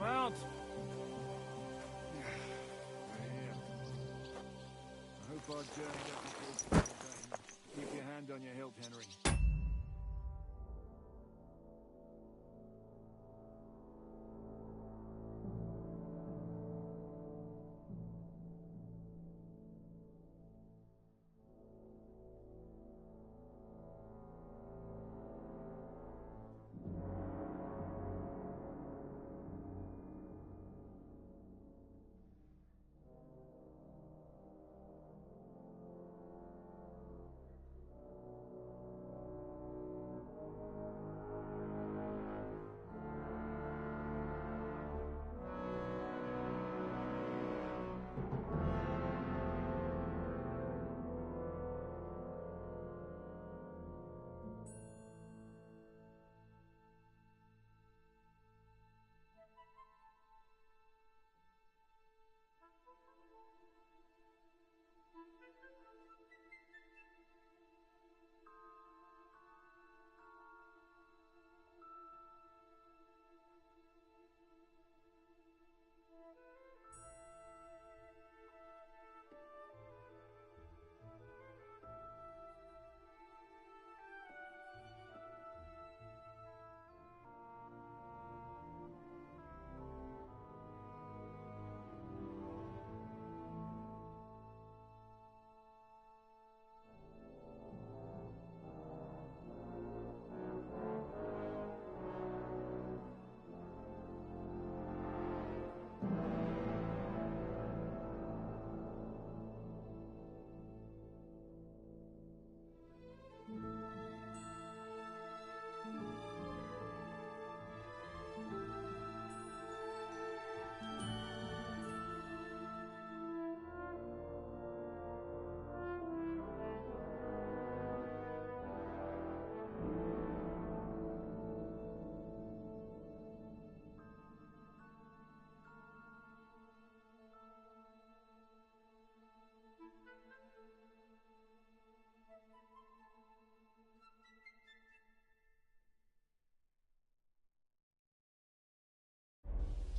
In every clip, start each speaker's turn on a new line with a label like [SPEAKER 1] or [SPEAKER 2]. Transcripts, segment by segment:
[SPEAKER 1] Mount! I hope our journey doesn't feel too vain. Keep your hand on your hilt, Henry.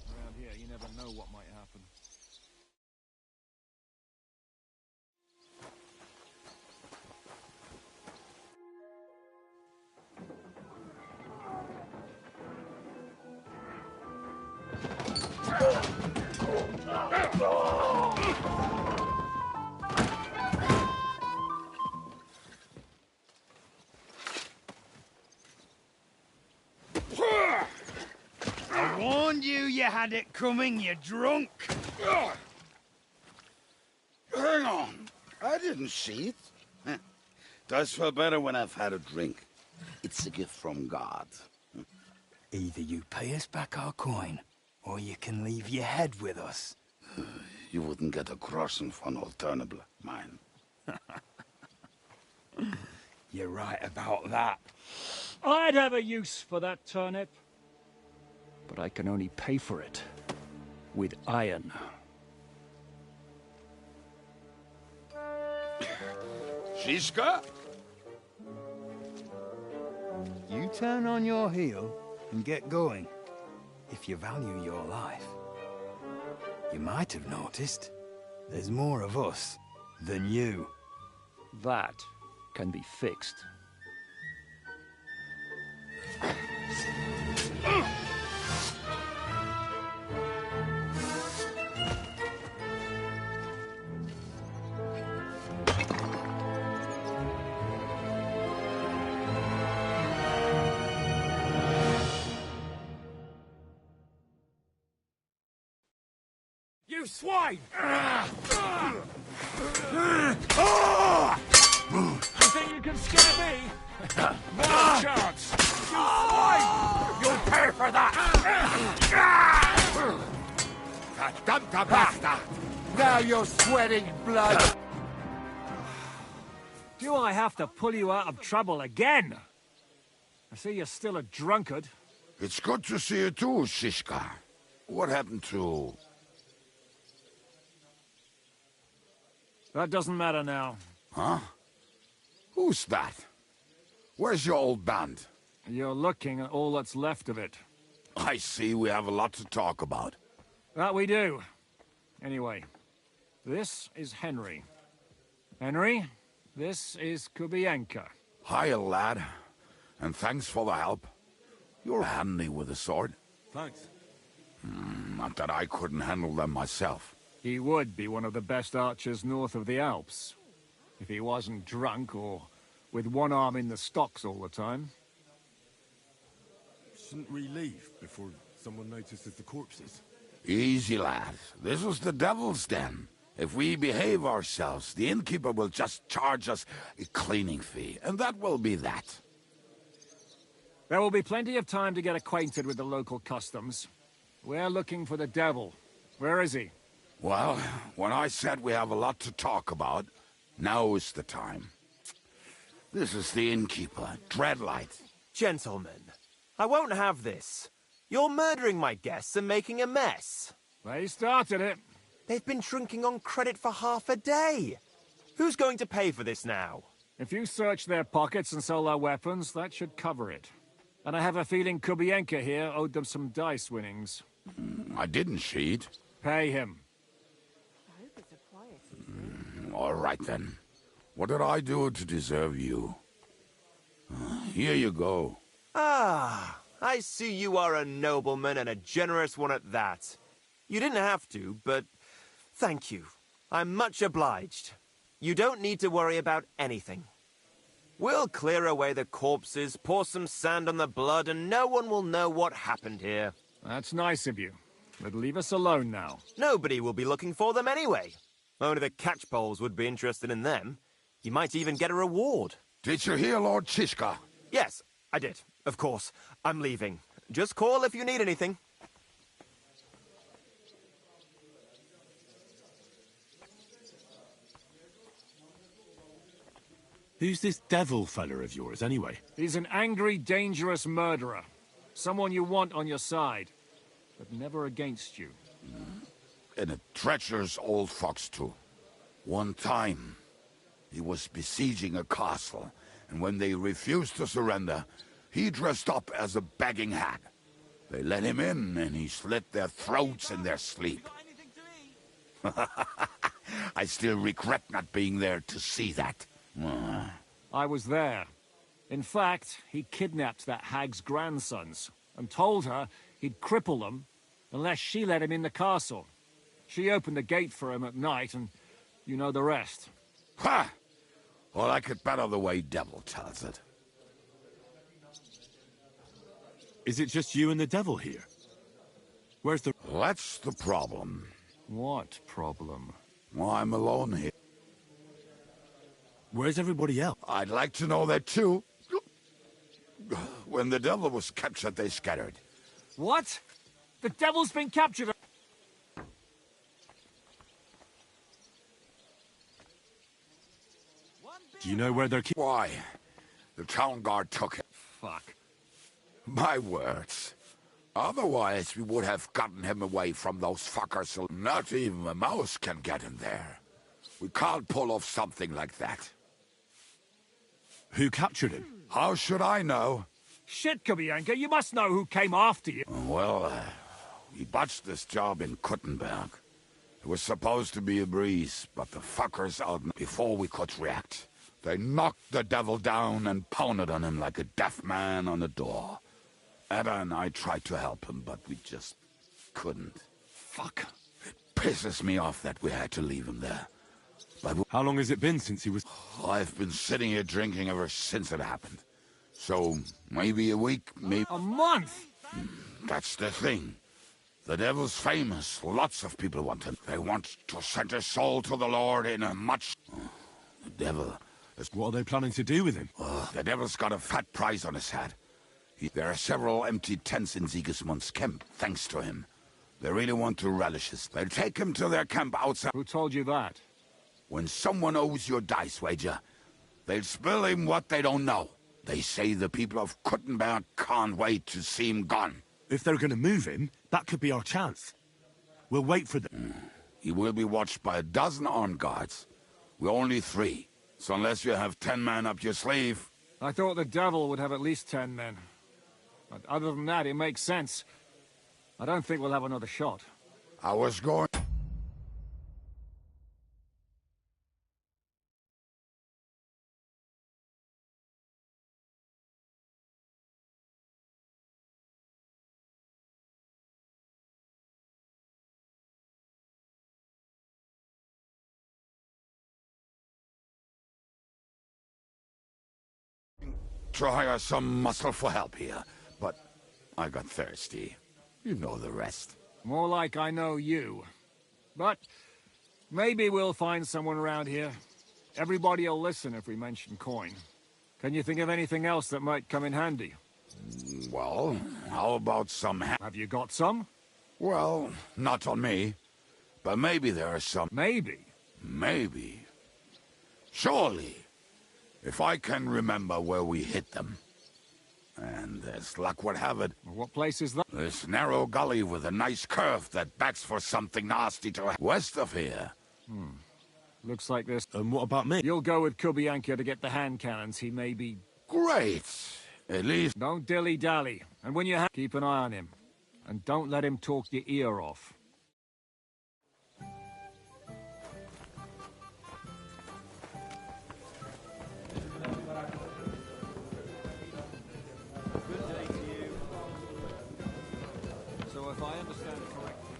[SPEAKER 1] Around here, you never know what might happen.
[SPEAKER 2] I warned you had it coming, you drunk.
[SPEAKER 3] Hang on. I didn't see it. Does feel better when I've had a drink. It's a gift from God.
[SPEAKER 2] Either you pay us back our coin, or you can leave your head with us.
[SPEAKER 3] You wouldn't get a crossing for an alternative, mine.
[SPEAKER 2] You're right about that.
[SPEAKER 1] I'd have a use for that turnip. But I can only pay for it with iron.
[SPEAKER 3] Shiska?
[SPEAKER 2] You turn on your heel and get going, if you value your life. You might have noticed, there's more of us than you.
[SPEAKER 1] That can be fixed.
[SPEAKER 4] You swine!
[SPEAKER 1] You think you can scare me? No chance!
[SPEAKER 4] You swine! You'll pay for that! Verdammter bastard! Now you're sweating blood!
[SPEAKER 1] Do I have to pull you out of trouble again? I see you're still a drunkard.
[SPEAKER 3] It's good to see you too, Shiska. What happened to...
[SPEAKER 1] That doesn't matter now.
[SPEAKER 3] Huh? Who's that? Where's your old band?
[SPEAKER 1] You're looking at all that's left of it.
[SPEAKER 3] I see we have a lot to talk about.
[SPEAKER 1] That we do. Anyway, this is Henry. Henry, this is Kubienka.
[SPEAKER 3] Hiya, lad. And thanks for the help. You're handy with a sword.
[SPEAKER 5] Thanks.
[SPEAKER 3] Not that I couldn't handle them myself.
[SPEAKER 1] He would be one of the best archers north of the Alps. If he wasn't drunk or with one arm in the stocks all the time.
[SPEAKER 5] Shouldn't we leave before someone notices the corpses?
[SPEAKER 3] Easy, lad. This was the devil's den. If we behave ourselves, the innkeeper will just charge us a cleaning fee, and that will be that.
[SPEAKER 1] There will be plenty of time to get acquainted with the local customs. We're looking for the devil. Where is he?
[SPEAKER 3] Well, when I said we have a lot to talk about, now is the time. This is the innkeeper, Dreadlight.
[SPEAKER 6] Gentlemen, I won't have this. You're murdering my guests and making a mess.
[SPEAKER 1] They started it.
[SPEAKER 6] They've been drinking on credit for half a day. Who's going to pay for this now?
[SPEAKER 1] If you search their pockets and sell their weapons, that should cover it. And I have a feeling Kubienka here owed them some dice winnings.
[SPEAKER 3] I didn't cheat.
[SPEAKER 1] Pay him.
[SPEAKER 3] All right, then. What did I do to deserve you? Here you go.
[SPEAKER 6] Ah, I see you are a nobleman and a generous one at that. You didn't have to, but thank you. I'm much obliged. You don't need to worry about anything. We'll clear away the corpses, pour some sand on the blood, and no one will know what happened here.
[SPEAKER 1] That's nice of you. But leave us alone now.
[SPEAKER 6] Nobody will be looking for them anyway. Only the catchpoles would be interested in them. You might even get a reward.
[SPEAKER 3] Did you hear Lord Chishka?
[SPEAKER 6] Yes, I did. Of course. I'm leaving. Just call if you need anything.
[SPEAKER 5] Who's this devil fella of yours, anyway?
[SPEAKER 1] He's an angry, dangerous murderer. Someone you want on your side, but never against you.
[SPEAKER 3] And a treacherous old fox, too. One time, he was besieging a castle, and when they refused to surrender, he dressed up as a begging hag. They let him in, and he slit their throats in their sleep. I still regret not being there to see that.
[SPEAKER 1] I was there. In fact, he kidnapped that hag's grandsons and told her he'd cripple them unless she let him in the castle. She opened the gate for him at night, and you know the rest.
[SPEAKER 3] Ha! Well, I could better the way Devil tells it.
[SPEAKER 5] Is it just you and the devil here? Where's the...
[SPEAKER 3] That's the problem.
[SPEAKER 1] What problem?
[SPEAKER 3] Well, I'm alone here.
[SPEAKER 5] Where's everybody else?
[SPEAKER 3] I'd like to know that, too. When the devil was captured, they scattered.
[SPEAKER 1] What? The devil's been captured!
[SPEAKER 5] Do you know where they're...
[SPEAKER 3] Why? The town guard took him.
[SPEAKER 1] Fuck.
[SPEAKER 3] My words. Otherwise, we would have gotten him away from those fuckers. So not even a mouse can get him there. We can't pull off something like that.
[SPEAKER 5] Who captured him?
[SPEAKER 3] How should I know?
[SPEAKER 1] Shit, Kubienka, you must know who came after you.
[SPEAKER 3] Well, we botched this job in Kuttenberg. It was supposed to be a breeze, but the fuckers out before we could react. They knocked the devil down and pounded on him like a deaf man on a door. Ada and I tried to help him, but we just couldn't.
[SPEAKER 1] Fuck.
[SPEAKER 3] It pisses me off that we had to leave him there. But
[SPEAKER 5] How long has it been since he was...
[SPEAKER 3] I've been sitting here drinking ever since it happened. So, maybe a week, maybe...
[SPEAKER 1] A month?
[SPEAKER 3] That's the thing. The devil's famous. Lots of people want him. They want to send his soul to the Lord in a much... The devil...
[SPEAKER 5] What are they planning to do with him?
[SPEAKER 3] The devil's got a fat prize on his head. There are several empty tents in Sigismund's camp, thanks to him. They really want to relish this. They'll take him to their camp outside.
[SPEAKER 1] Who told you that?
[SPEAKER 3] When someone owes you a dice wager, they'll spill him what they don't know. They say the people of Kuttenberg can't wait to see him gone.
[SPEAKER 5] If they're going to move him, that could be our chance. We'll wait for them.
[SPEAKER 3] He will be watched by a dozen armed guards. We're only 3. So unless you have 10 men up your sleeve...
[SPEAKER 1] I thought the devil would have at least 10 men. But other than that, it makes sense. I don't think we'll have another shot.
[SPEAKER 3] I was going... Try some muscle for help here, but I got thirsty. You know the rest.
[SPEAKER 1] More like I know you. But maybe we'll find someone around here. Everybody will listen if we mention coin. Can you think of anything else that might come in handy?
[SPEAKER 3] Well, how about some
[SPEAKER 1] Have you got some?
[SPEAKER 3] Well, not on me. But maybe there are some...
[SPEAKER 1] Maybe.
[SPEAKER 3] Maybe. Surely. If I can remember where we hit them. And as luck would have it...
[SPEAKER 1] What place is that?
[SPEAKER 3] This narrow gully with a nice curve that backs for something nasty to... West of here.
[SPEAKER 1] Looks like this.
[SPEAKER 5] And what about me?
[SPEAKER 1] You'll go with Kubianka to get the hand cannons. He may be...
[SPEAKER 3] Great. At least...
[SPEAKER 1] Don't dilly-dally. And when you keep an eye on him. And don't let him talk your ear off. So if I understand correctly...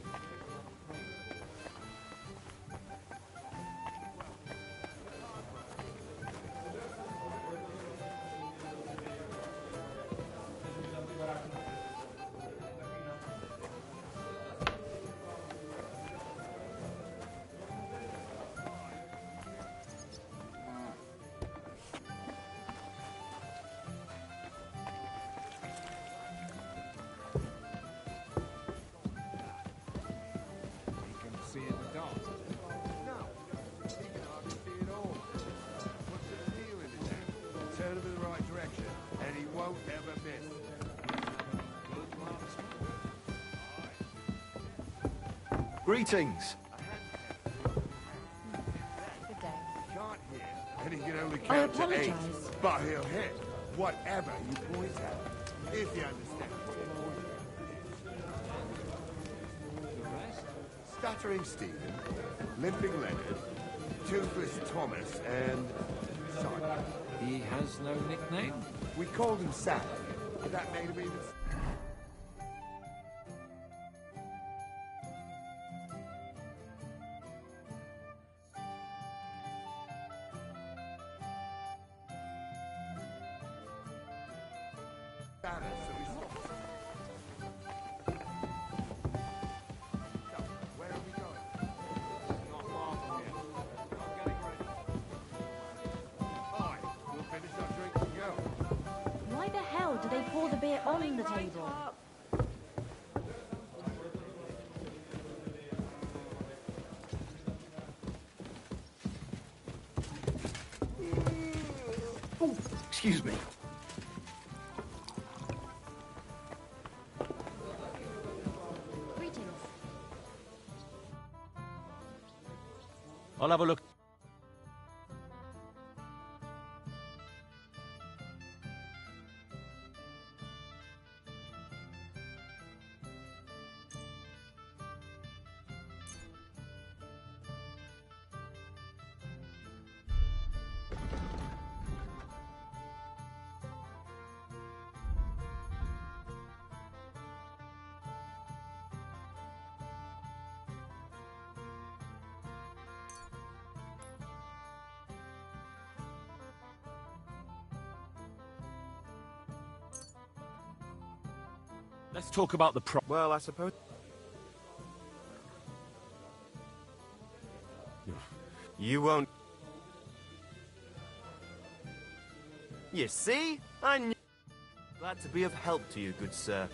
[SPEAKER 1] He can see in the dark.
[SPEAKER 4] No, he can hardly see it all. What's the deal in it then? Turn him in the right direction, and he won't ever miss.
[SPEAKER 7] Greetings.
[SPEAKER 8] Good day.
[SPEAKER 4] Can't hear, and he can only
[SPEAKER 8] I
[SPEAKER 4] count to 8.
[SPEAKER 8] apologise.
[SPEAKER 4] But he'll hit whatever you point at, if you understand.
[SPEAKER 1] The rest?
[SPEAKER 4] Stuttering Stephen, Limping Leonard, Toothless Thomas, and Simon.
[SPEAKER 1] He has no nickname?
[SPEAKER 4] We called him Sally, but that made him even... sadder, so we stopped. So, where are we going? Not far from here. I'm getting ready. Hi, we'll finish our drinks and go.
[SPEAKER 8] Why the hell do they pour the beer on the table?
[SPEAKER 7] Oh, excuse me.
[SPEAKER 8] Greetings.
[SPEAKER 5] I'll have a look. Let's talk about the
[SPEAKER 6] Well, I suppose... You won't... You see? I knew... Glad to be of help to you, good sir.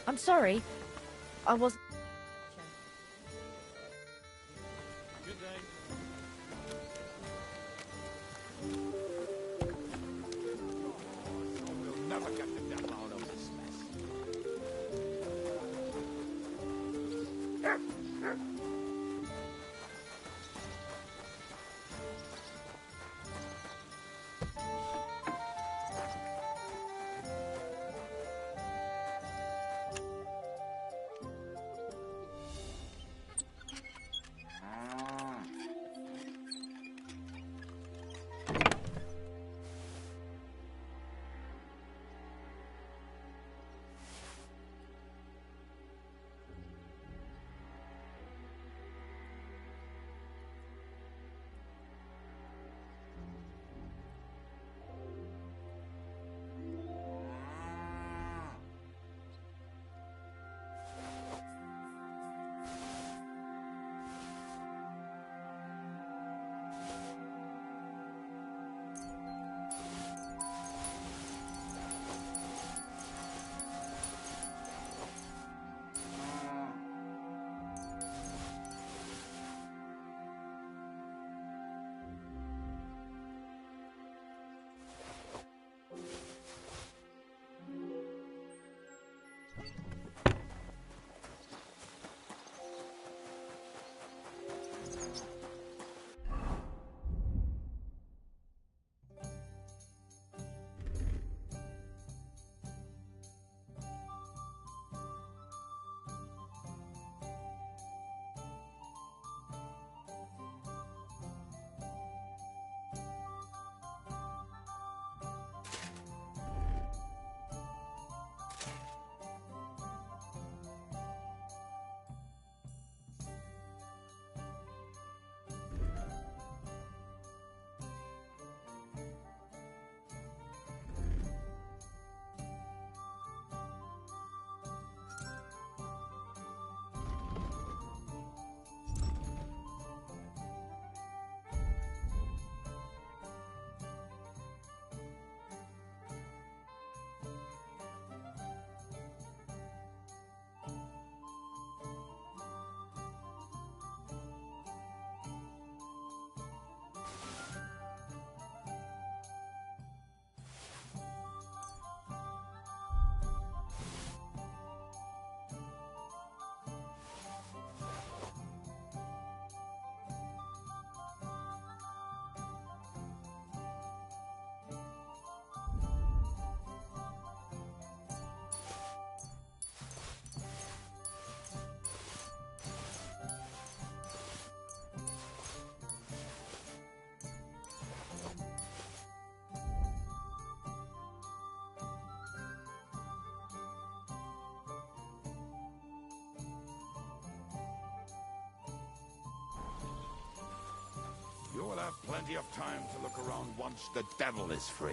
[SPEAKER 8] I'm sorry. I was...
[SPEAKER 1] Good day.
[SPEAKER 3] We'll never get the devil out of this mess. You will have plenty of time to look around once the devil is free.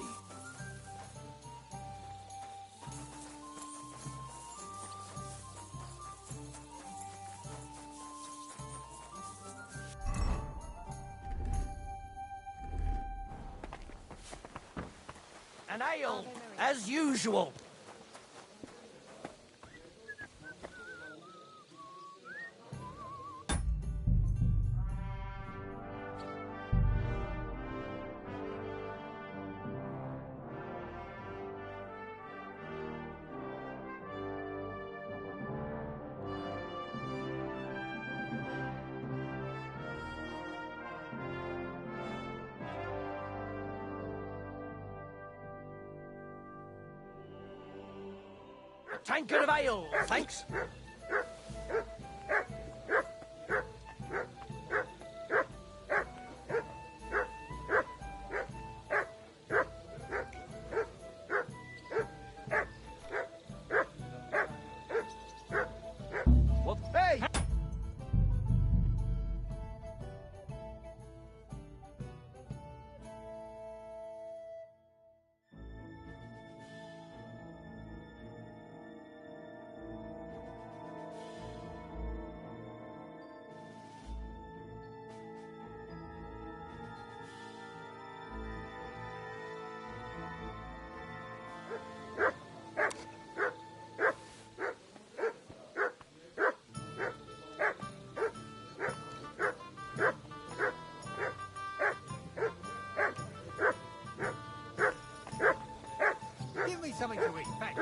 [SPEAKER 7] An ale, as usual. Tankard of ale, thanks.
[SPEAKER 1] What?
[SPEAKER 7] Hey! something to eat, thanks.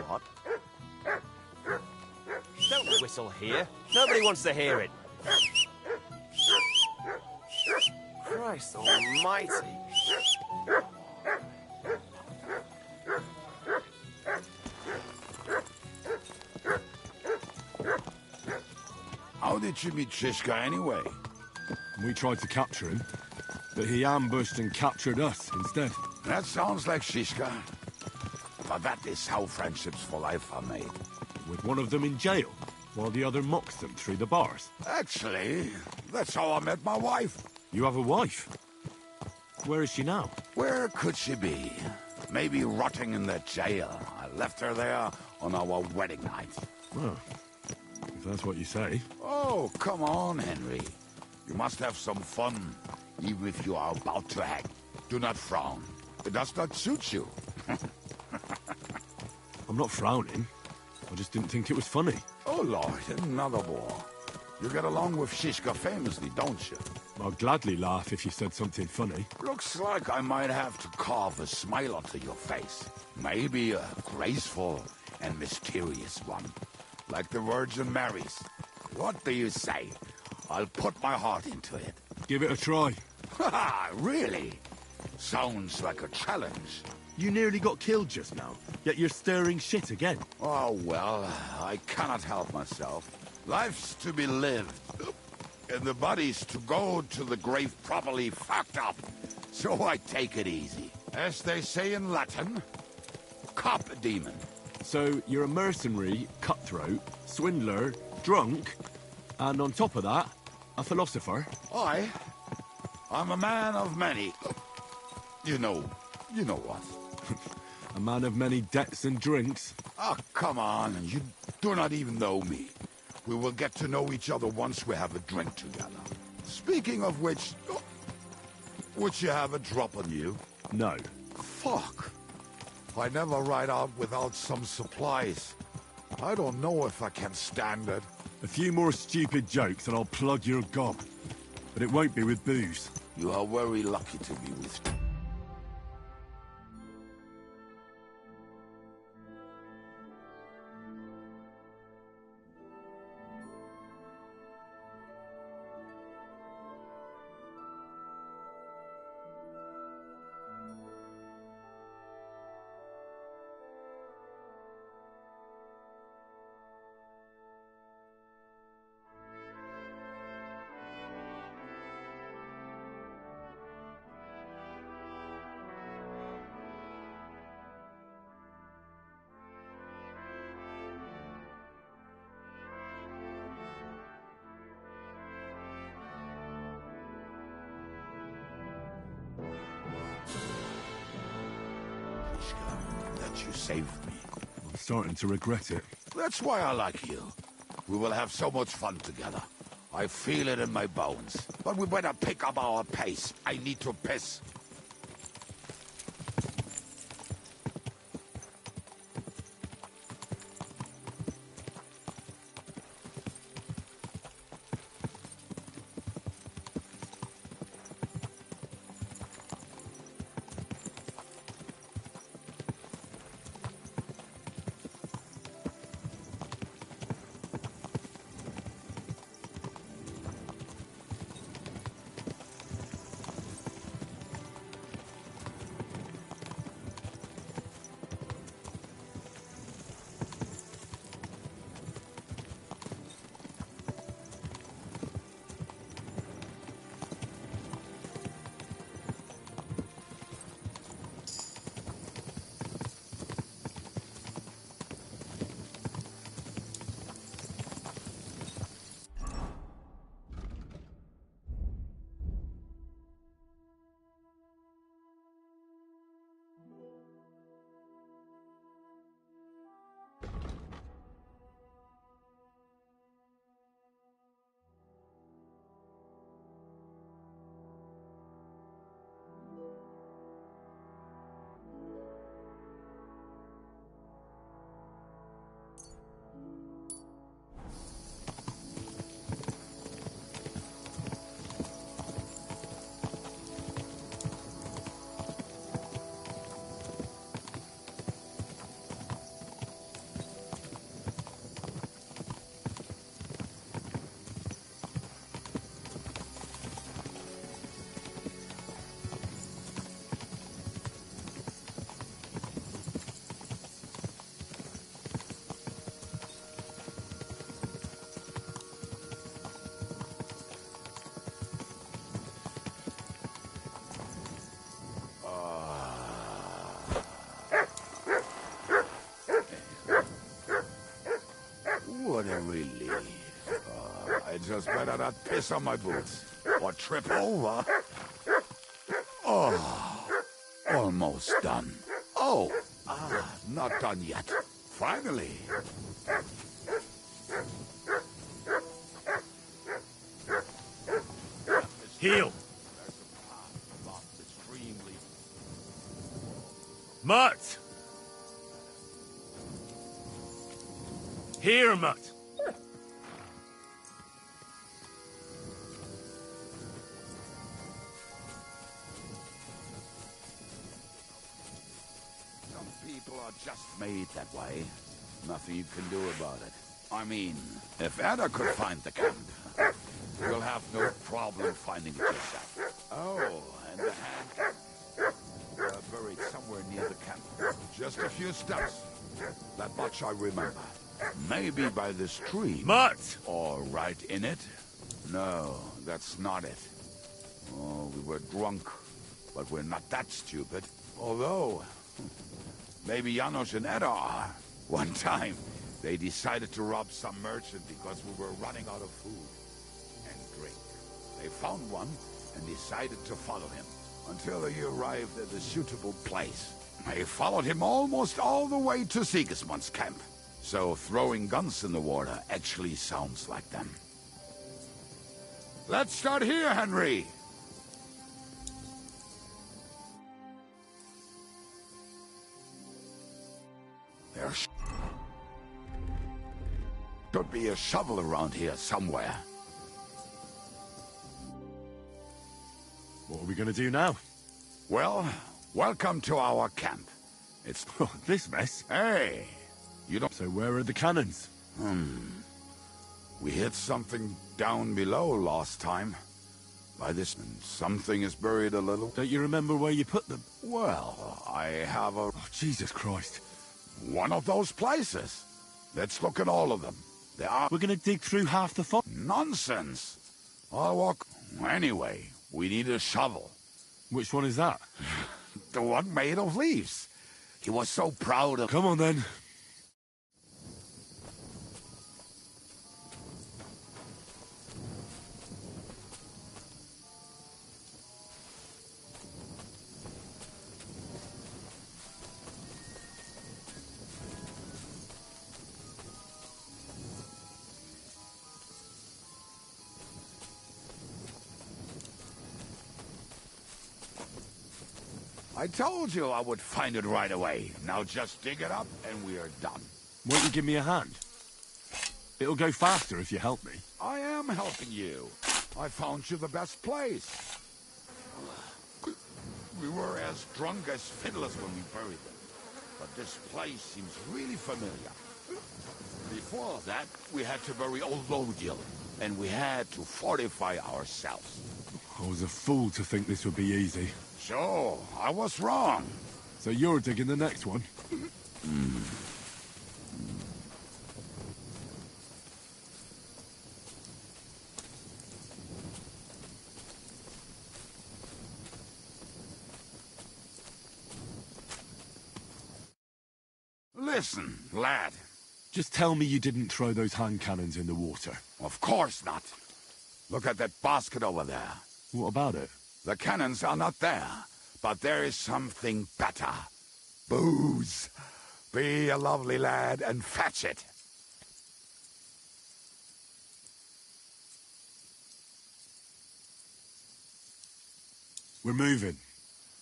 [SPEAKER 6] What? Don't whistle here. Nobody wants to hear it. Christ almighty.
[SPEAKER 3] How did you meet Shishka anyway?
[SPEAKER 5] We tried to capture him, but he ambushed and captured us instead.
[SPEAKER 3] That sounds like Shishka. But that is how friendships for life are made.
[SPEAKER 5] With one of them in jail, while the other mocks them through the bars.
[SPEAKER 3] Actually, that's how I met my wife.
[SPEAKER 5] You have a wife? Where is she now?
[SPEAKER 3] Where could she be? Maybe rotting in the jail. I left her there on our wedding night.
[SPEAKER 5] Well, if that's what you say.
[SPEAKER 3] Oh, come on, Henry. You must have some fun, even if you are about to hang. Do not frown. It does not suit you.
[SPEAKER 5] I'm not frowning. I just didn't think it was funny.
[SPEAKER 3] Oh, Lord, another war. You get along with Shishka famously, don't you?
[SPEAKER 5] I'd gladly laugh if you said something funny.
[SPEAKER 3] Looks like I might have to carve a smile onto your face. Maybe a graceful and mysterious one. Like the Virgin Mary's. What do you say? I'll put my heart into it.
[SPEAKER 5] Give it a try.
[SPEAKER 3] Haha, really? Sounds like a challenge.
[SPEAKER 5] You nearly got killed just now, yet you're stirring shit again.
[SPEAKER 3] Oh, well, I cannot help myself. Life's to be lived. And the body's to go to the grave properly fucked up. So I take it easy. As they say in Latin, cop a demon.
[SPEAKER 5] So you're a mercenary, cutthroat, swindler, drunk, and on top of that, a philosopher?
[SPEAKER 3] I'm a man of many. You know what.
[SPEAKER 5] A man of many debts and drinks.
[SPEAKER 3] Oh, come on. You do not even know me. We will get to know each other once we have a drink together. Speaking of which, would you have a drop on you?
[SPEAKER 5] No.
[SPEAKER 3] Fuck. I never ride out without some supplies. I don't know if I can stand it.
[SPEAKER 5] A few more stupid jokes and I'll plug your gob. But it won't be with booze.
[SPEAKER 3] You are very lucky to be with me. That you saved me.
[SPEAKER 5] I'm starting to regret it.
[SPEAKER 3] That's why I like you. We will have so much fun together. I feel it in my bones. But we better pick up our pace. I need to piss. just better not piss on my boots. Or trip over. Oh, almost done. Oh, not done yet. Finally.
[SPEAKER 5] Heal! Mutt! Here, Mutt!
[SPEAKER 3] Some people are just made that way. Nothing you can do about it. I mean, if Anna could find the camp, you'll have no problem finding it yourself. Oh, and the hand buried somewhere near the camp. Just a few steps. That much I remember. Maybe by this tree.
[SPEAKER 5] Mutt!
[SPEAKER 3] Or right in it? No, that's not it. Oh, we were drunk. But we're not that stupid. Although, maybe Janos and Edda are. One time, they decided to rob some merchant because we were running out of food and drink. They found one and decided to follow him until he arrived at a suitable place. They followed him almost all the way to Sigismund's camp. So throwing guns in the water actually sounds like them. Let's start here, Henry! There should be a shovel around here somewhere.
[SPEAKER 5] What are we gonna do now?
[SPEAKER 3] Well, welcome to our camp. It's...
[SPEAKER 5] Oh, this mess?
[SPEAKER 3] Hey! You don't...
[SPEAKER 5] So where are the cannons?
[SPEAKER 3] We hit something down below last time. By this, and something is buried a little.
[SPEAKER 5] Don't you remember where you put them?
[SPEAKER 3] Well, I have a...
[SPEAKER 5] Oh, Jesus Christ.
[SPEAKER 3] one of those places. Let's look at all of them. There are...
[SPEAKER 5] We're gonna dig through half the fog.
[SPEAKER 3] Nonsense! I'll walk... Anyway, we need a shovel.
[SPEAKER 5] Which one is that?
[SPEAKER 3] The one made of leaves. He was so proud of...
[SPEAKER 5] Come on, then.
[SPEAKER 3] I told you I would find it right away. Now just dig it up and we are done.
[SPEAKER 5] Won't you give me a hand? It'll go faster if you help me.
[SPEAKER 3] I am helping you. I found you the best place. We were as drunk as fiddlers when we buried them. But this place seems really familiar. Before that, we had to bury old Lodil, and we had to fortify ourselves.
[SPEAKER 5] I was a fool to think this would be easy.
[SPEAKER 3] So, I was wrong.
[SPEAKER 5] So you're digging the next one?
[SPEAKER 3] Listen, lad.
[SPEAKER 5] Just tell me you didn't throw those hand cannons in the water.
[SPEAKER 3] Of course not. Look at that basket over there.
[SPEAKER 5] What about it?
[SPEAKER 3] The cannons are not there, but there is something better. Booze. Be a lovely lad and fetch it.
[SPEAKER 5] We're moving.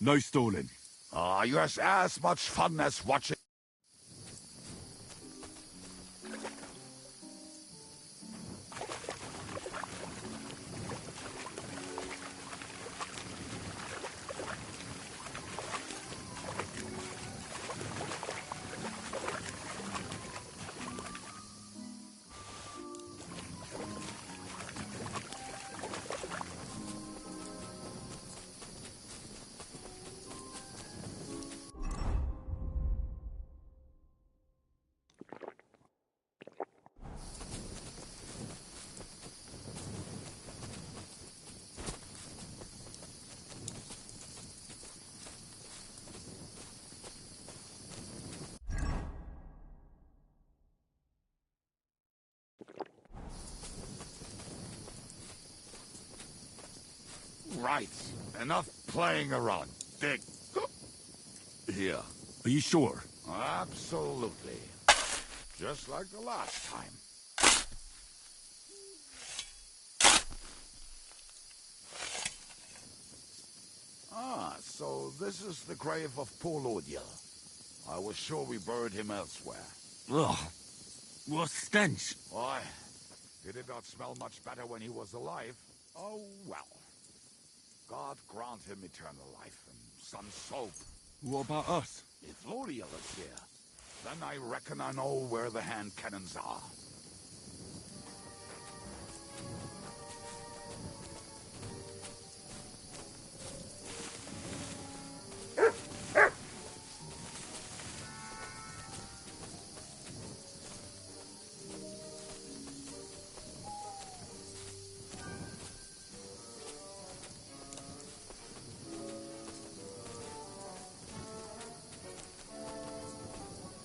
[SPEAKER 5] No stalling.
[SPEAKER 3] You have as much fun as watching. Right. Enough playing around. Dig. Here.
[SPEAKER 5] Are you sure?
[SPEAKER 3] Absolutely. Just like the last time. Ah, so this is the grave of poor Lodiel. I was sure we buried him elsewhere.
[SPEAKER 5] Ugh. What stench.
[SPEAKER 3] Why? He did not smell much better when he was alive. Oh, well. God grant him eternal life and some soap.
[SPEAKER 5] What about us?
[SPEAKER 3] If Lodiel is here, then I reckon I know where the hand cannons are.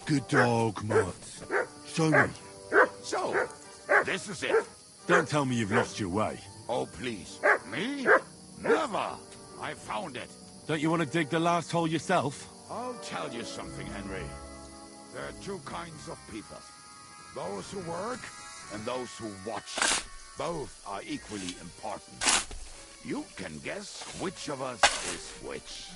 [SPEAKER 5] Good dog, Mutz. Show me.
[SPEAKER 3] So, this is it.
[SPEAKER 5] Don't tell me you've lost your way.
[SPEAKER 3] Oh, please. Me? Never. I found it.
[SPEAKER 5] Don't you want to dig the last hole yourself?
[SPEAKER 3] I'll tell you something, Henry. There are two kinds of people. Those who work and those who watch. Both are equally important. You can guess which of us is which.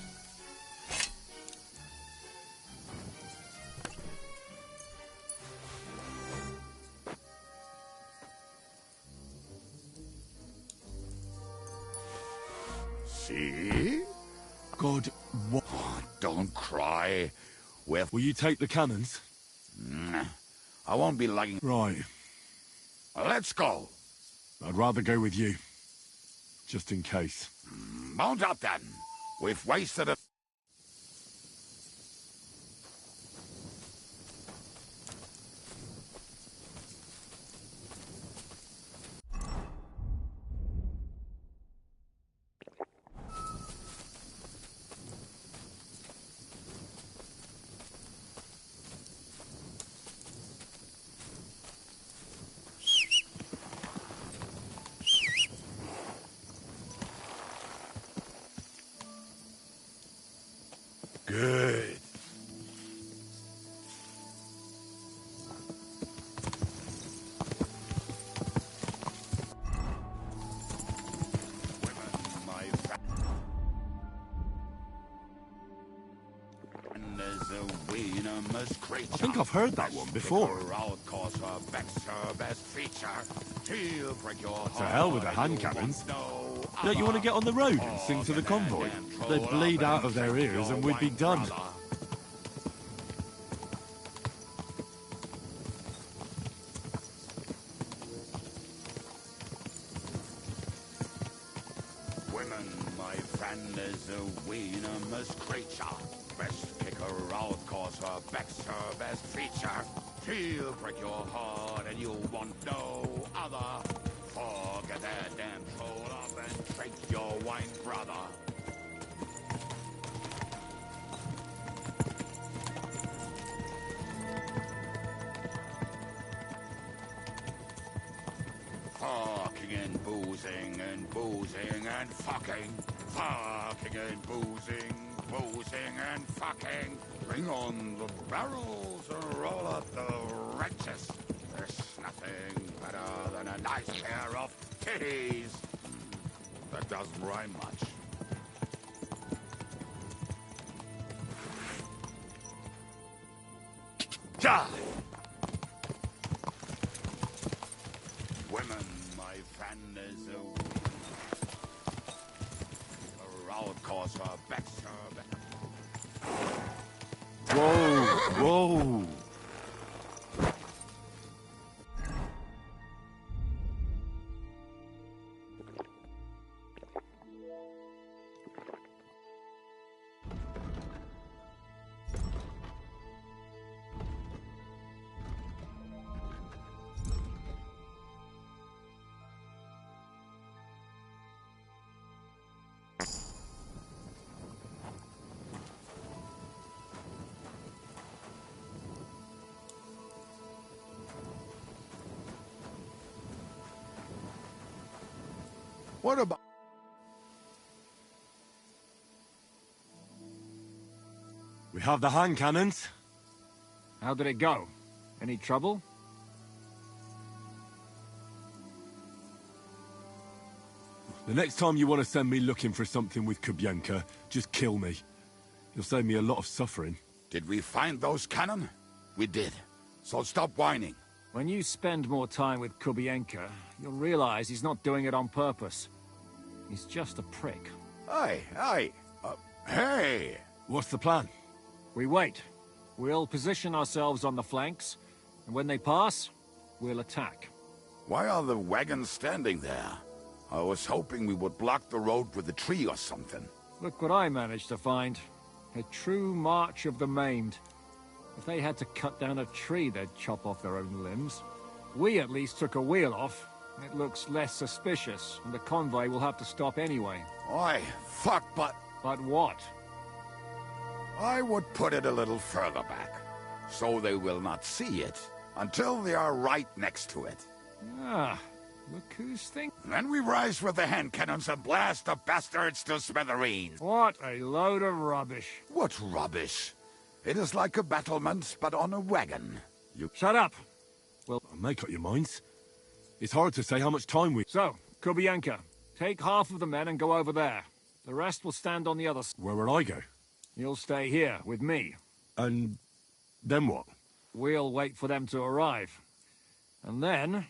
[SPEAKER 3] See?
[SPEAKER 5] God, what?
[SPEAKER 3] Oh, don't cry.
[SPEAKER 5] Will you take the cannons?
[SPEAKER 3] I won't be lugging...
[SPEAKER 5] Right.
[SPEAKER 3] Let's go.
[SPEAKER 5] I'd rather go with you. Just in case.
[SPEAKER 3] Mount up then. We've wasted a...
[SPEAKER 5] Good. I think I've heard that one before. To hell with the hand cannons. Don't you want to get on the road and sing to the convoy? They'd bleed out of their ears and we'd be done.
[SPEAKER 3] Women, my friend, is a venomous creature. Best kick her out, cause her back's her best feature. She'll break your heart and you'll want no other. Forget that damn troll up and drink your wine, brother. Fucking and boozing and boozing and fucking. Fucking and boozing and fucking. Bring on the barrels and roll out the wretches. There's nothing better than a nice pair of titties. That doesn't rhyme much. Die! Women, my friend, is a round cause her back's her back.
[SPEAKER 5] Whoa, whoa.
[SPEAKER 3] What about...
[SPEAKER 5] We have the hand cannons.
[SPEAKER 1] How did it go? Any trouble?
[SPEAKER 5] The next time you want to send me looking for something with Kubienka, just kill me. You'll save me a lot of suffering.
[SPEAKER 3] Did we find those cannon? We did. So stop whining.
[SPEAKER 1] When you spend more time with Kubienka, you'll realize he's not doing it on purpose. He's just a prick.
[SPEAKER 3] Hey!
[SPEAKER 5] What's the plan?
[SPEAKER 1] We wait. We'll position ourselves on the flanks, and when they pass, we'll attack.
[SPEAKER 3] Why are the wagons standing there? I was hoping we would block the road with a tree or something.
[SPEAKER 1] Look what I managed to find. A true march of the maimed. If they had to cut down a tree, they'd chop off their own limbs. We at least took a wheel off. It looks less suspicious, and the convoy will have to stop anyway.
[SPEAKER 3] Oi, fuck, but
[SPEAKER 1] But what?
[SPEAKER 3] I would put it a little further back, so they will not see it until they are right next to it.
[SPEAKER 1] Ah, look who's thinking.
[SPEAKER 3] Then we rise with the hand cannons and blast the bastards to smithereens.
[SPEAKER 1] What a load of rubbish.
[SPEAKER 3] What rubbish! It is like a battlement, but on a wagon.
[SPEAKER 1] Shut up!
[SPEAKER 5] Make up your minds. It's hard to say how much time we...
[SPEAKER 1] So, Kubienka, take half of the men and go over there. The rest will stand on the other side.
[SPEAKER 5] Where will I go?
[SPEAKER 1] You'll stay here, with me.
[SPEAKER 5] And then what?
[SPEAKER 1] We'll wait for them to arrive. And then...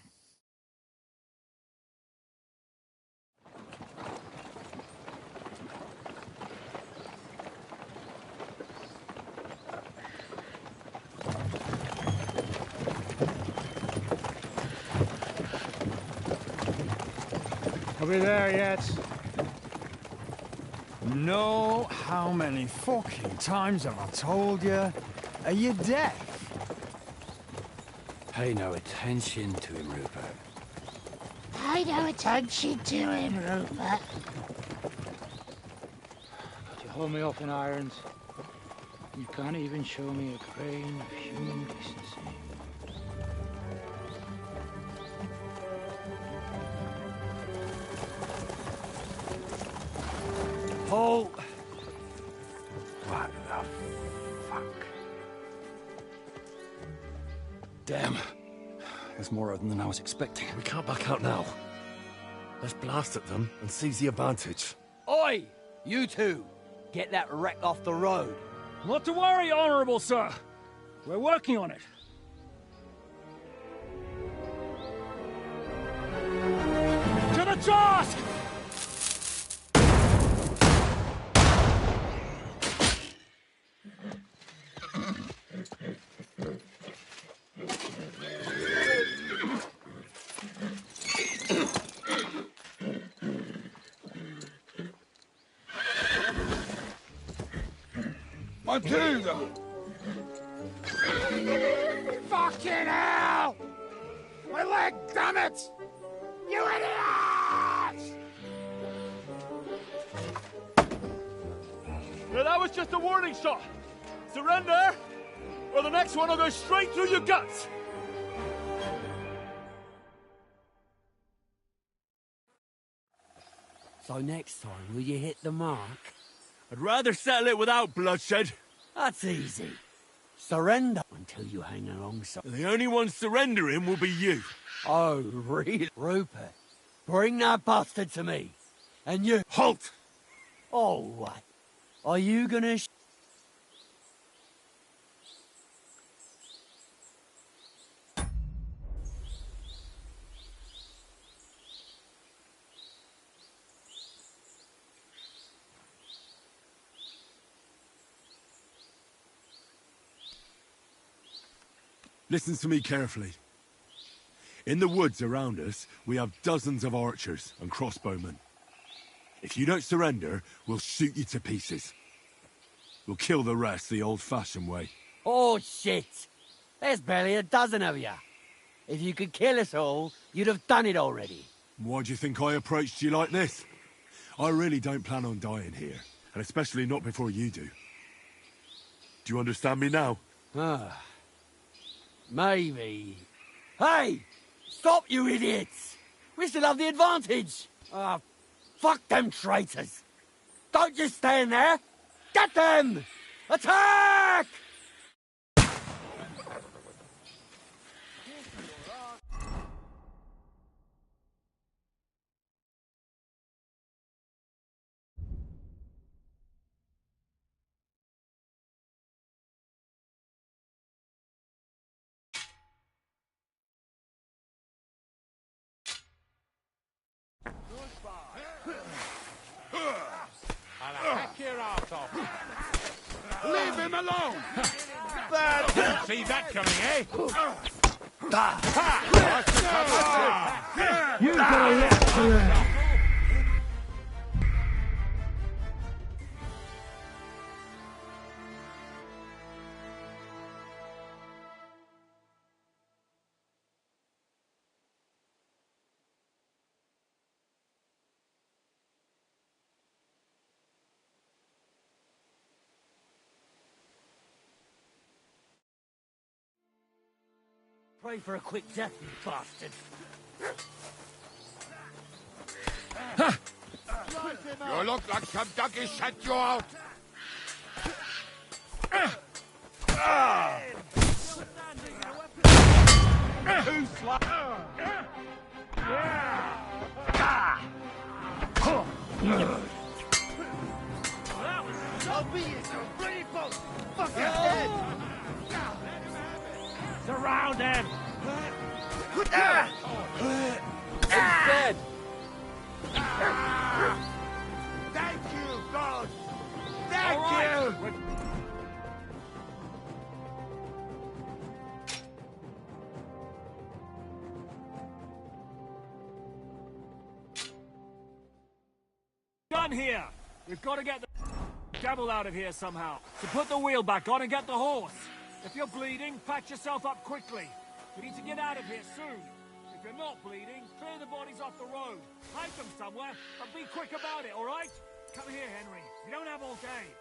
[SPEAKER 2] Are we there yet? No, how many fucking times have I told you? Are you deaf?
[SPEAKER 9] Pay no attention to him, Rupert.
[SPEAKER 10] Pay no attention to him, Rupert.
[SPEAKER 9] You hold me up in irons. You can't even show me a grain of human decency.
[SPEAKER 2] Halt!
[SPEAKER 9] What the fuck?
[SPEAKER 7] Damn. There's more of them than I was expecting. We can't back out now. Let's blast at them and seize the advantage.
[SPEAKER 11] Oi! You two! Get that wreck off the road.
[SPEAKER 1] Not to worry, Honorable Sir. We're working on it. To the task!
[SPEAKER 3] Matilda! Fucking hell! My leg, damn it! You idiots!
[SPEAKER 5] Now that was just a warning shot. Surrender, or the next one will go straight through your guts.
[SPEAKER 11] So next time, will you hit the mark?
[SPEAKER 5] I'd rather settle it without bloodshed.
[SPEAKER 11] That's easy. Surrender until you hang alongside.
[SPEAKER 5] The only one surrendering will be you.
[SPEAKER 11] Oh, really? Rupert, bring that bastard to me. And you...
[SPEAKER 5] Halt!
[SPEAKER 11] Oh, what? Are you gonna...
[SPEAKER 5] Listen to me carefully. In the woods around us, we have dozens of archers and crossbowmen. If you don't surrender, we'll shoot you to pieces. We'll kill the rest the old-fashioned way.
[SPEAKER 11] Oh, shit! There's barely a dozen of you. If you could kill us all, you'd have done it already.
[SPEAKER 5] Why do you think I approached you like this? I really don't plan on dying here, and especially not before you do. Do you understand me now?
[SPEAKER 11] Ah. Maybe. Hey! Stop, you idiots! We still have the advantage! Ah, fuck them traitors! Don't just stand there! Get them! Attack!
[SPEAKER 1] I'll hack your ass off.
[SPEAKER 3] Leave him alone!
[SPEAKER 1] See that coming, eh?
[SPEAKER 9] You got a lot to learn.
[SPEAKER 11] Pray for a quick death, you bastard.
[SPEAKER 3] You look like some ducky shut you out!
[SPEAKER 11] I'll be here, so ready for fucking head!
[SPEAKER 1] Surround him!
[SPEAKER 11] He's dead!
[SPEAKER 3] Thank you, God!
[SPEAKER 1] All
[SPEAKER 3] Thank
[SPEAKER 1] right.
[SPEAKER 3] you!
[SPEAKER 1] Done here! We've got to get the devil out of here somehow. So put the wheel back on and get the horse. If you're bleeding, patch yourself up quickly. We need to get out of here soon. If you're not bleeding, clear the bodies off the road. Hide them somewhere, but be quick about it, all right? Come here, Henry. You don't have all day.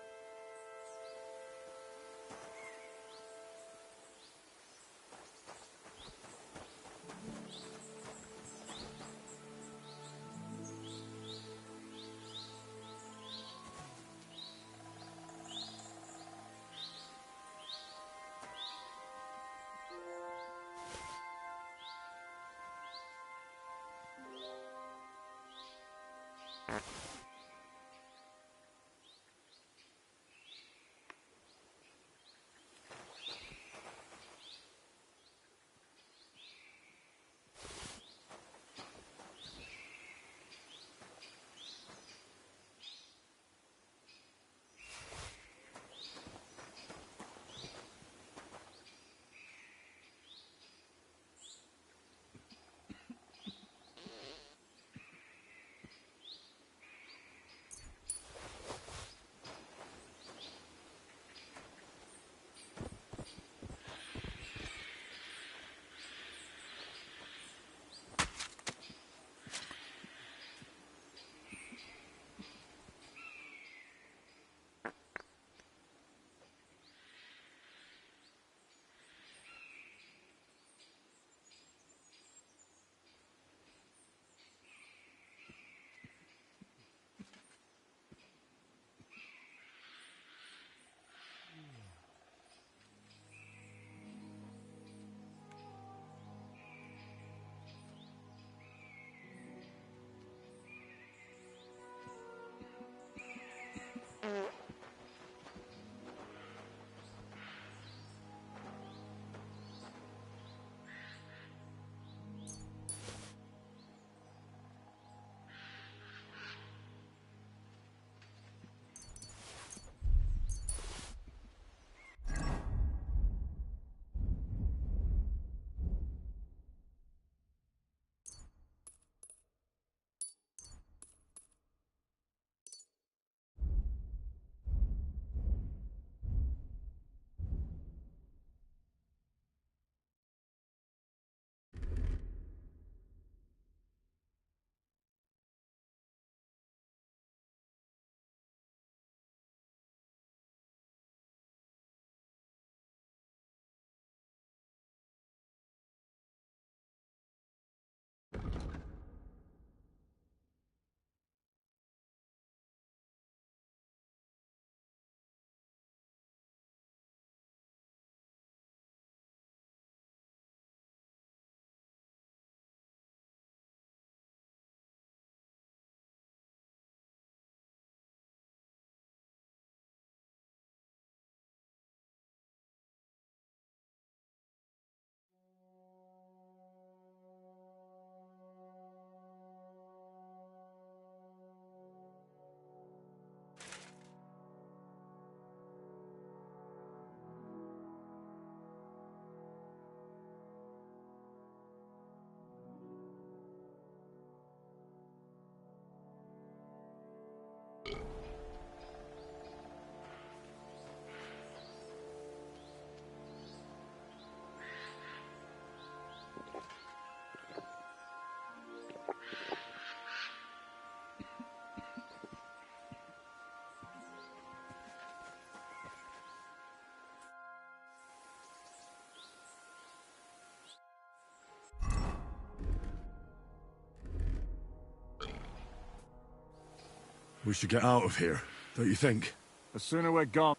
[SPEAKER 5] We should get out of here, don't you think?
[SPEAKER 1] The sooner we're gone.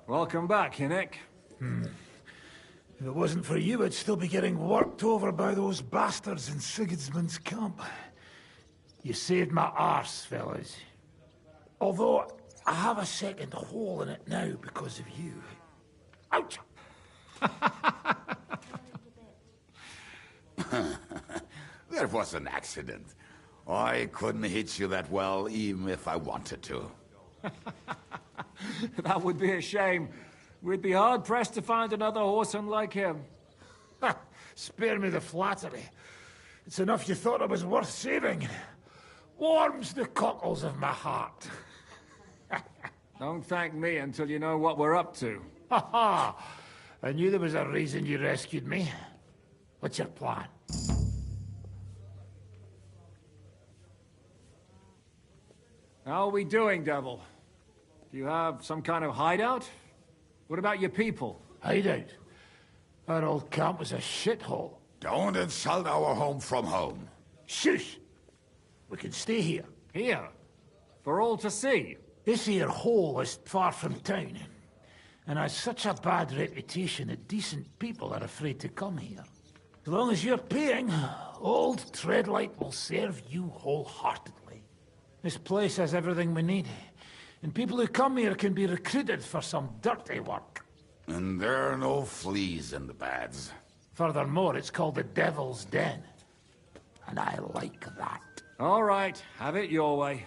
[SPEAKER 1] Welcome back, Hinnick.
[SPEAKER 12] If it wasn't for you, I'd still be getting worked over by those bastards in Sigismund's camp. You saved my arse, fellas. Although, I have a second hole in it now because of you. Ouch!
[SPEAKER 3] That was an accident. I couldn't hit you that well, even if I wanted to.
[SPEAKER 1] That would be a shame. We'd be hard-pressed to find another horseman like him.
[SPEAKER 12] Spare me the flattery. It's enough you thought I was worth saving. Warms the cockles of my heart.
[SPEAKER 1] Don't thank me until you know what we're up to.
[SPEAKER 12] Ha ha! I knew there was a reason you rescued me. What's your plan?
[SPEAKER 1] How are we doing, Devil? Do you have some kind of hideout? What about your people?
[SPEAKER 12] Hideout? Our old camp was a shithole.
[SPEAKER 3] Don't insult our home from home.
[SPEAKER 12] Shush! We can stay here.
[SPEAKER 1] Here? For all to see?
[SPEAKER 12] This here hole is far from town, and has such a bad reputation that decent people are afraid to come here. As long as you're paying, old Treadlight will serve you wholeheartedly. This place has everything we need, and people who come here can be recruited for some dirty work.
[SPEAKER 3] And there are no fleas in the beds.
[SPEAKER 12] Furthermore, it's called the Devil's Den, and I like that.
[SPEAKER 1] All right, have it your way.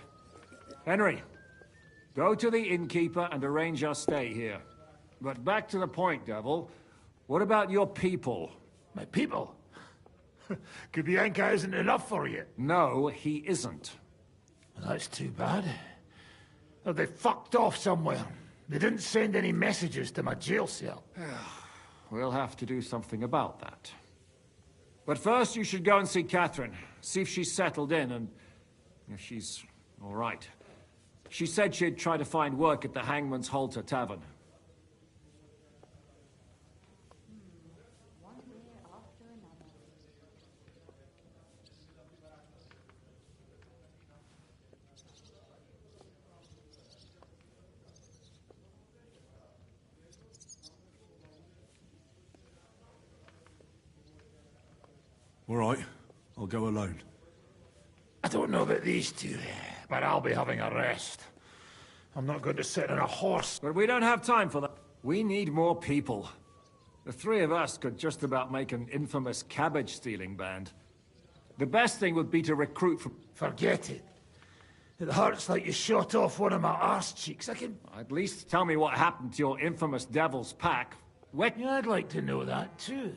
[SPEAKER 1] Henry, go to the innkeeper and arrange our stay here. But back to the point, Devil. What about your people?
[SPEAKER 12] My people? Kubienka isn't enough for you.
[SPEAKER 1] No, he isn't.
[SPEAKER 12] That's too bad. Oh, they fucked off somewhere. They didn't send any messages to my jail cell.
[SPEAKER 1] We'll have to do something about that. But first you should go and see Catherine. See if she's settled in and if she's all right. She said she'd try to find work at the Hangman's Halter Tavern.
[SPEAKER 5] All right, I'll go alone.
[SPEAKER 12] I don't know about these two, but I'll be having a rest. I'm not going to sit on a horse.
[SPEAKER 1] But we don't have time for that. We need more people. The three of us could just about make an infamous cabbage-stealing band. The best thing would be to recruit from...
[SPEAKER 12] Forget it. It hurts like you shot off one of my arse cheeks. I can...
[SPEAKER 1] At least tell me what happened to your infamous Devil's Pack.
[SPEAKER 12] Yeah, I'd like to know that, too.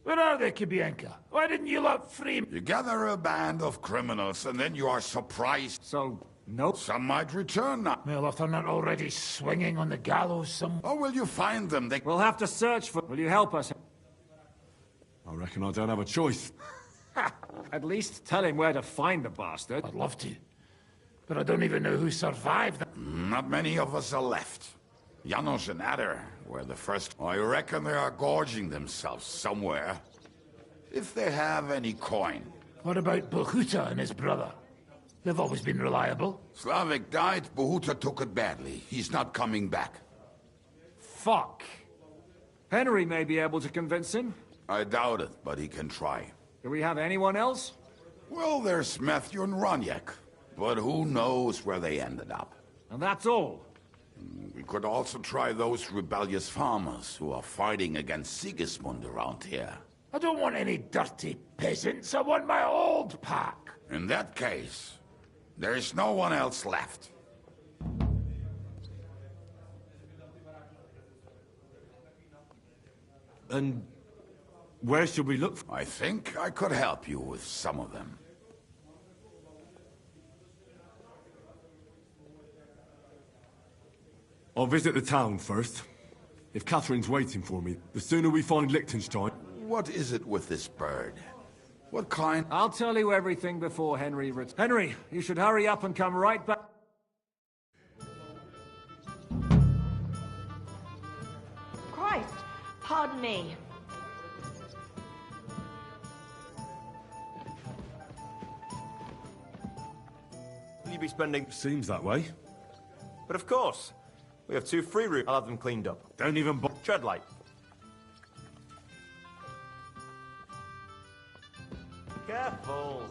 [SPEAKER 12] Where are they, Kubienka? Why didn't you lot free me?
[SPEAKER 3] You gather a band of criminals and then you are surprised.
[SPEAKER 1] So, nope.
[SPEAKER 3] Some might return now.
[SPEAKER 12] Well, if they're not already swinging on the gallows somewhere...
[SPEAKER 3] Or will you find them?
[SPEAKER 1] We'll have to search for... Will you help us?
[SPEAKER 5] I reckon I don't have a choice.
[SPEAKER 1] At least tell him where to find the bastard.
[SPEAKER 12] I'd love to. But I don't even know who survived.
[SPEAKER 3] Not many of us are left. Janos and Adder were the first. I reckon they are gorging themselves somewhere. If they have any coin.
[SPEAKER 12] What about Bohuta and his brother? They've always been reliable.
[SPEAKER 3] Slavik died, Bohuta took it badly. He's not coming back.
[SPEAKER 1] Fuck. Henry may be able to convince him.
[SPEAKER 3] I doubt it, but he can try.
[SPEAKER 1] Do we have anyone else?
[SPEAKER 3] Well, there's Matthew and Roniak. But who knows where they ended up.
[SPEAKER 1] And that's all.
[SPEAKER 3] We could also try those rebellious farmers who are fighting against Sigismund around here.
[SPEAKER 12] I don't want any dirty peasants. I want my old pack.
[SPEAKER 3] In that case, there is no one else left.
[SPEAKER 5] And where should we look for?
[SPEAKER 3] I think I could help you with some of them.
[SPEAKER 5] I'll visit the town first. If Catherine's waiting for me, the sooner we find Liechtenstein...
[SPEAKER 3] What is it with this bird? What kind?
[SPEAKER 1] I'll tell you everything before Henry returns. Henry, you should hurry up and come right back.
[SPEAKER 8] Christ, pardon me.
[SPEAKER 6] Will you be spending...
[SPEAKER 5] Seems that way.
[SPEAKER 6] But of course. We have 2 free rooms. I'll have them cleaned up.
[SPEAKER 5] Don't even
[SPEAKER 6] tread light. Careful.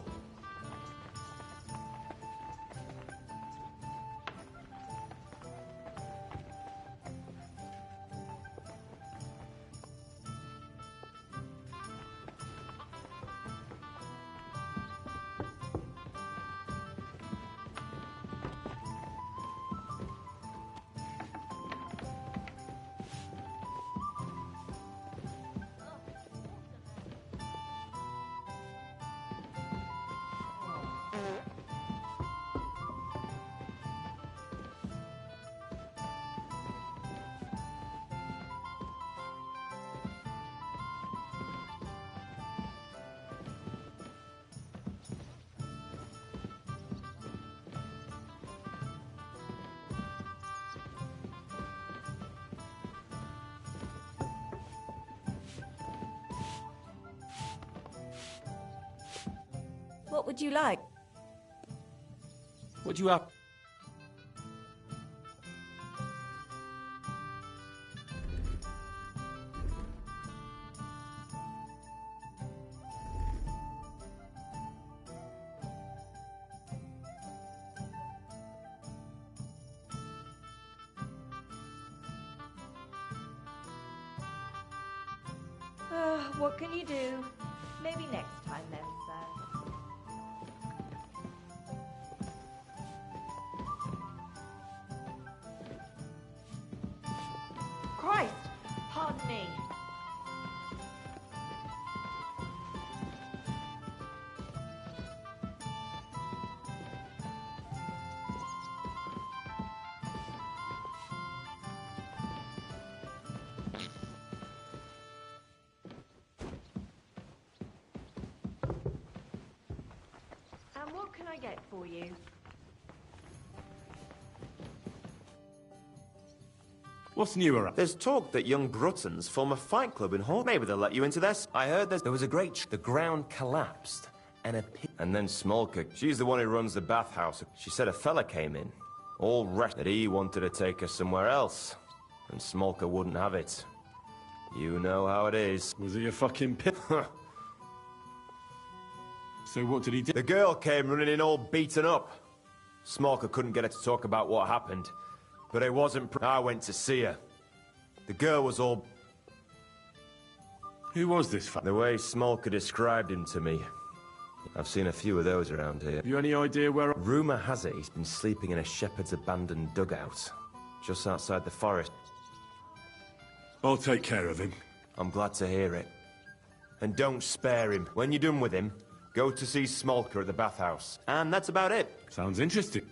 [SPEAKER 8] What would you like?
[SPEAKER 7] What do you have?
[SPEAKER 8] What can you do? Maybe next time then, sir. Christ! Pardon me. And what can I get for you?
[SPEAKER 5] What's new around?
[SPEAKER 6] There's talk that young Bruttons form a fight club in Hall. Maybe they'll let you into this. I heard there was a great... The ground collapsed, and then Smolka, she's the one who runs the bathhouse. She said a fella came in, all wrecked, that he wanted to take her somewhere else. And Smolka wouldn't have it. You know how it is.
[SPEAKER 5] Was he a fucking pit? So what did he do?
[SPEAKER 6] The girl came running in all beaten up. Smolka couldn't get her to talk about what happened. But it wasn't... I went to see her. The girl was all...
[SPEAKER 5] Who was this fuck?
[SPEAKER 6] The way Smolka described him to me. I've seen a few of those around here.
[SPEAKER 5] Have you any idea where...
[SPEAKER 6] Rumour has it he's been sleeping in a shepherd's abandoned dugout. Just outside the forest.
[SPEAKER 5] I'll take care of him.
[SPEAKER 6] I'm glad to hear it. And don't spare him. When you're done with him, go to see Smolka at the bathhouse. And that's about it.
[SPEAKER 5] Sounds interesting.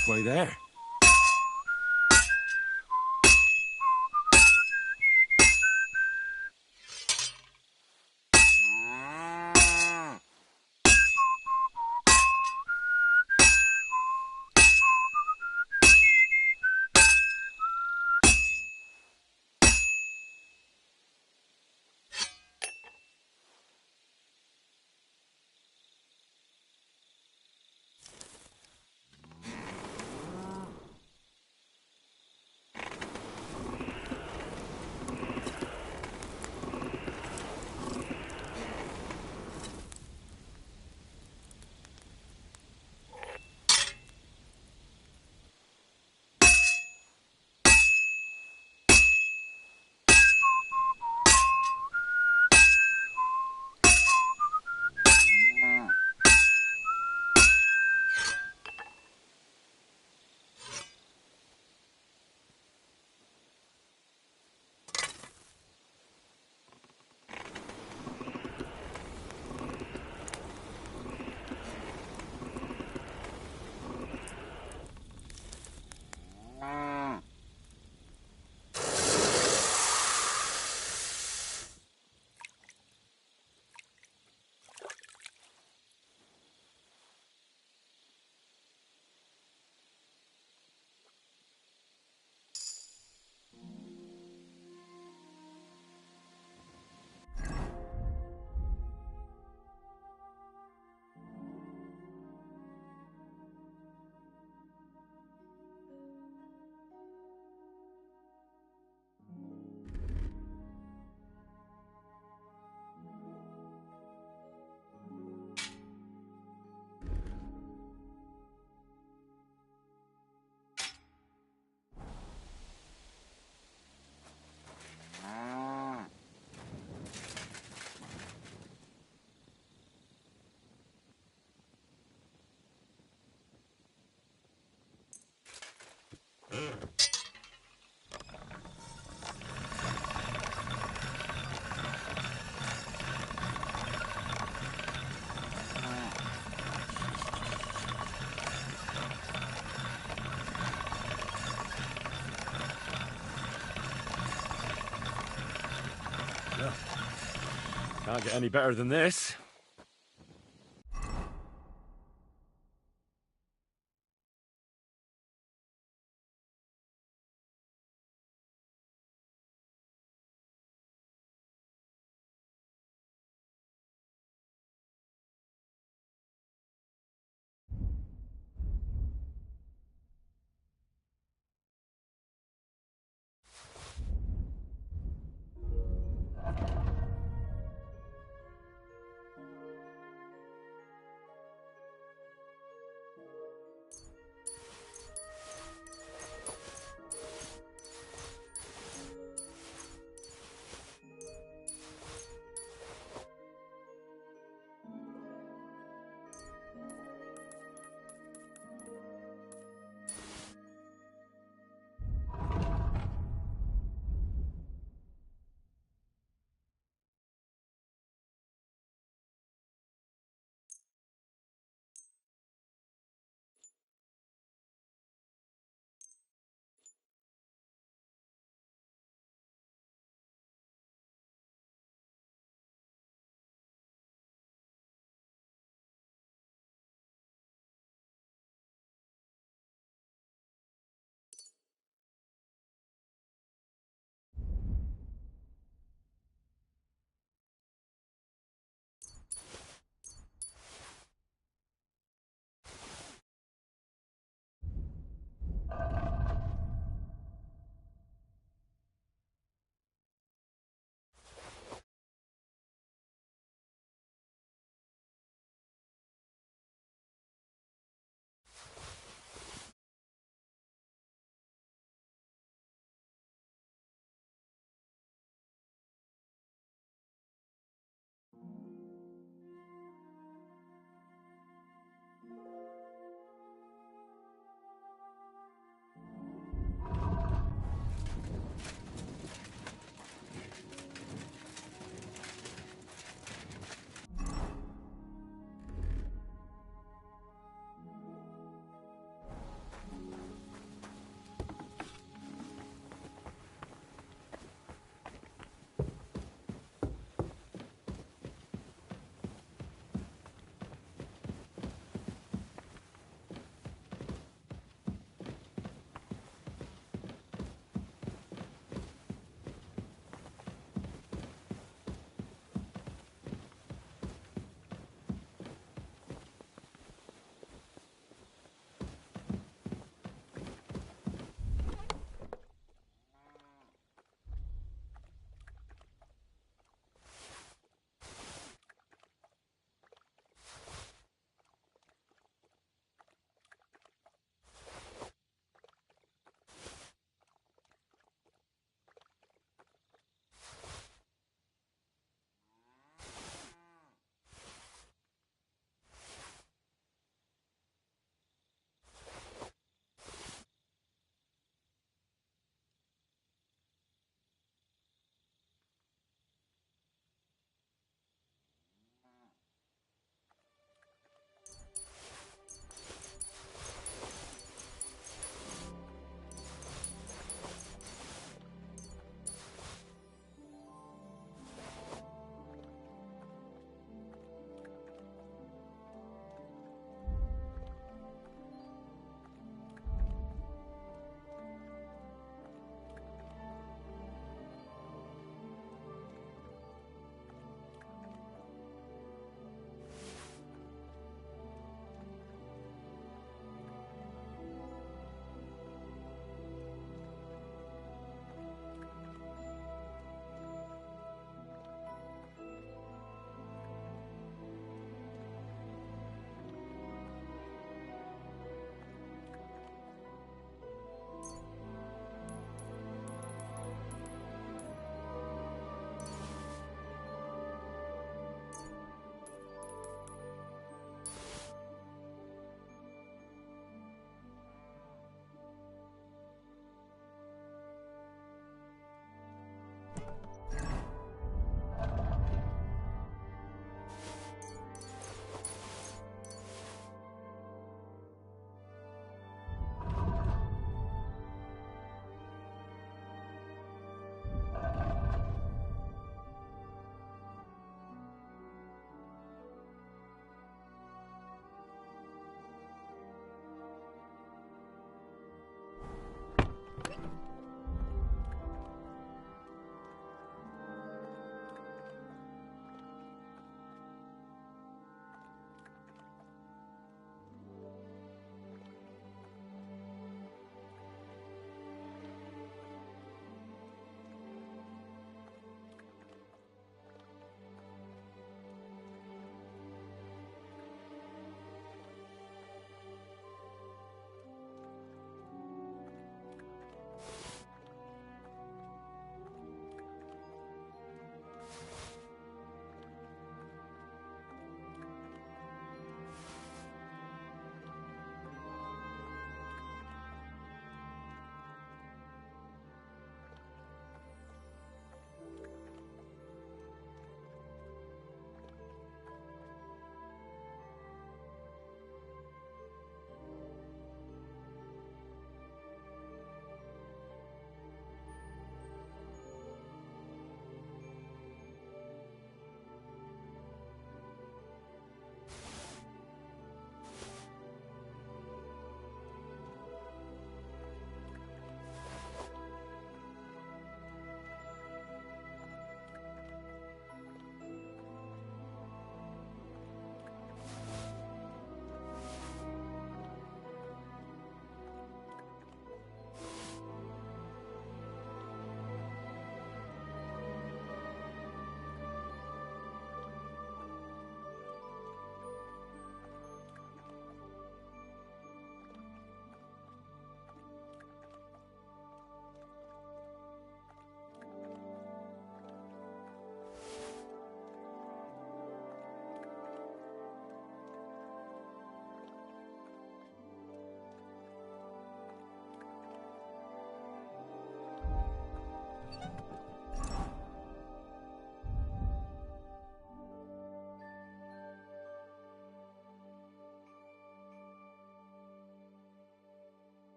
[SPEAKER 5] halfway there. Can't get any better than this.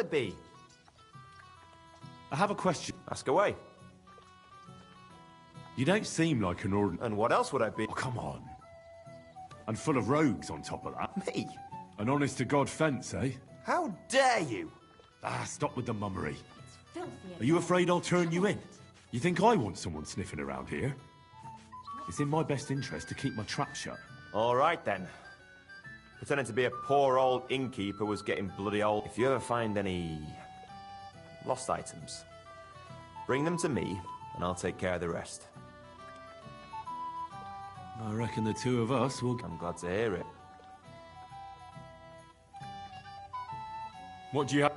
[SPEAKER 6] it be?
[SPEAKER 5] I have a question.
[SPEAKER 6] Ask away.
[SPEAKER 5] You don't seem like an ordinary...
[SPEAKER 6] And what else would I be?
[SPEAKER 5] Oh, come on. And full of rogues on top of that.
[SPEAKER 6] Me?
[SPEAKER 5] An honest-to-God fence, eh?
[SPEAKER 6] How dare you?
[SPEAKER 5] Ah, stop with the mummery.
[SPEAKER 8] Filthy.
[SPEAKER 5] Are you afraid I'll turn you in? You think I want someone sniffing around here? It's in my best interest to keep my trap shut.
[SPEAKER 6] All right, then. Pretending to be a poor old innkeeper was getting bloody old. If you ever find any... lost items, bring them to me, and I'll take care of the rest.
[SPEAKER 5] I reckon the two of us will...
[SPEAKER 6] I'm glad to hear it.
[SPEAKER 5] What do you have?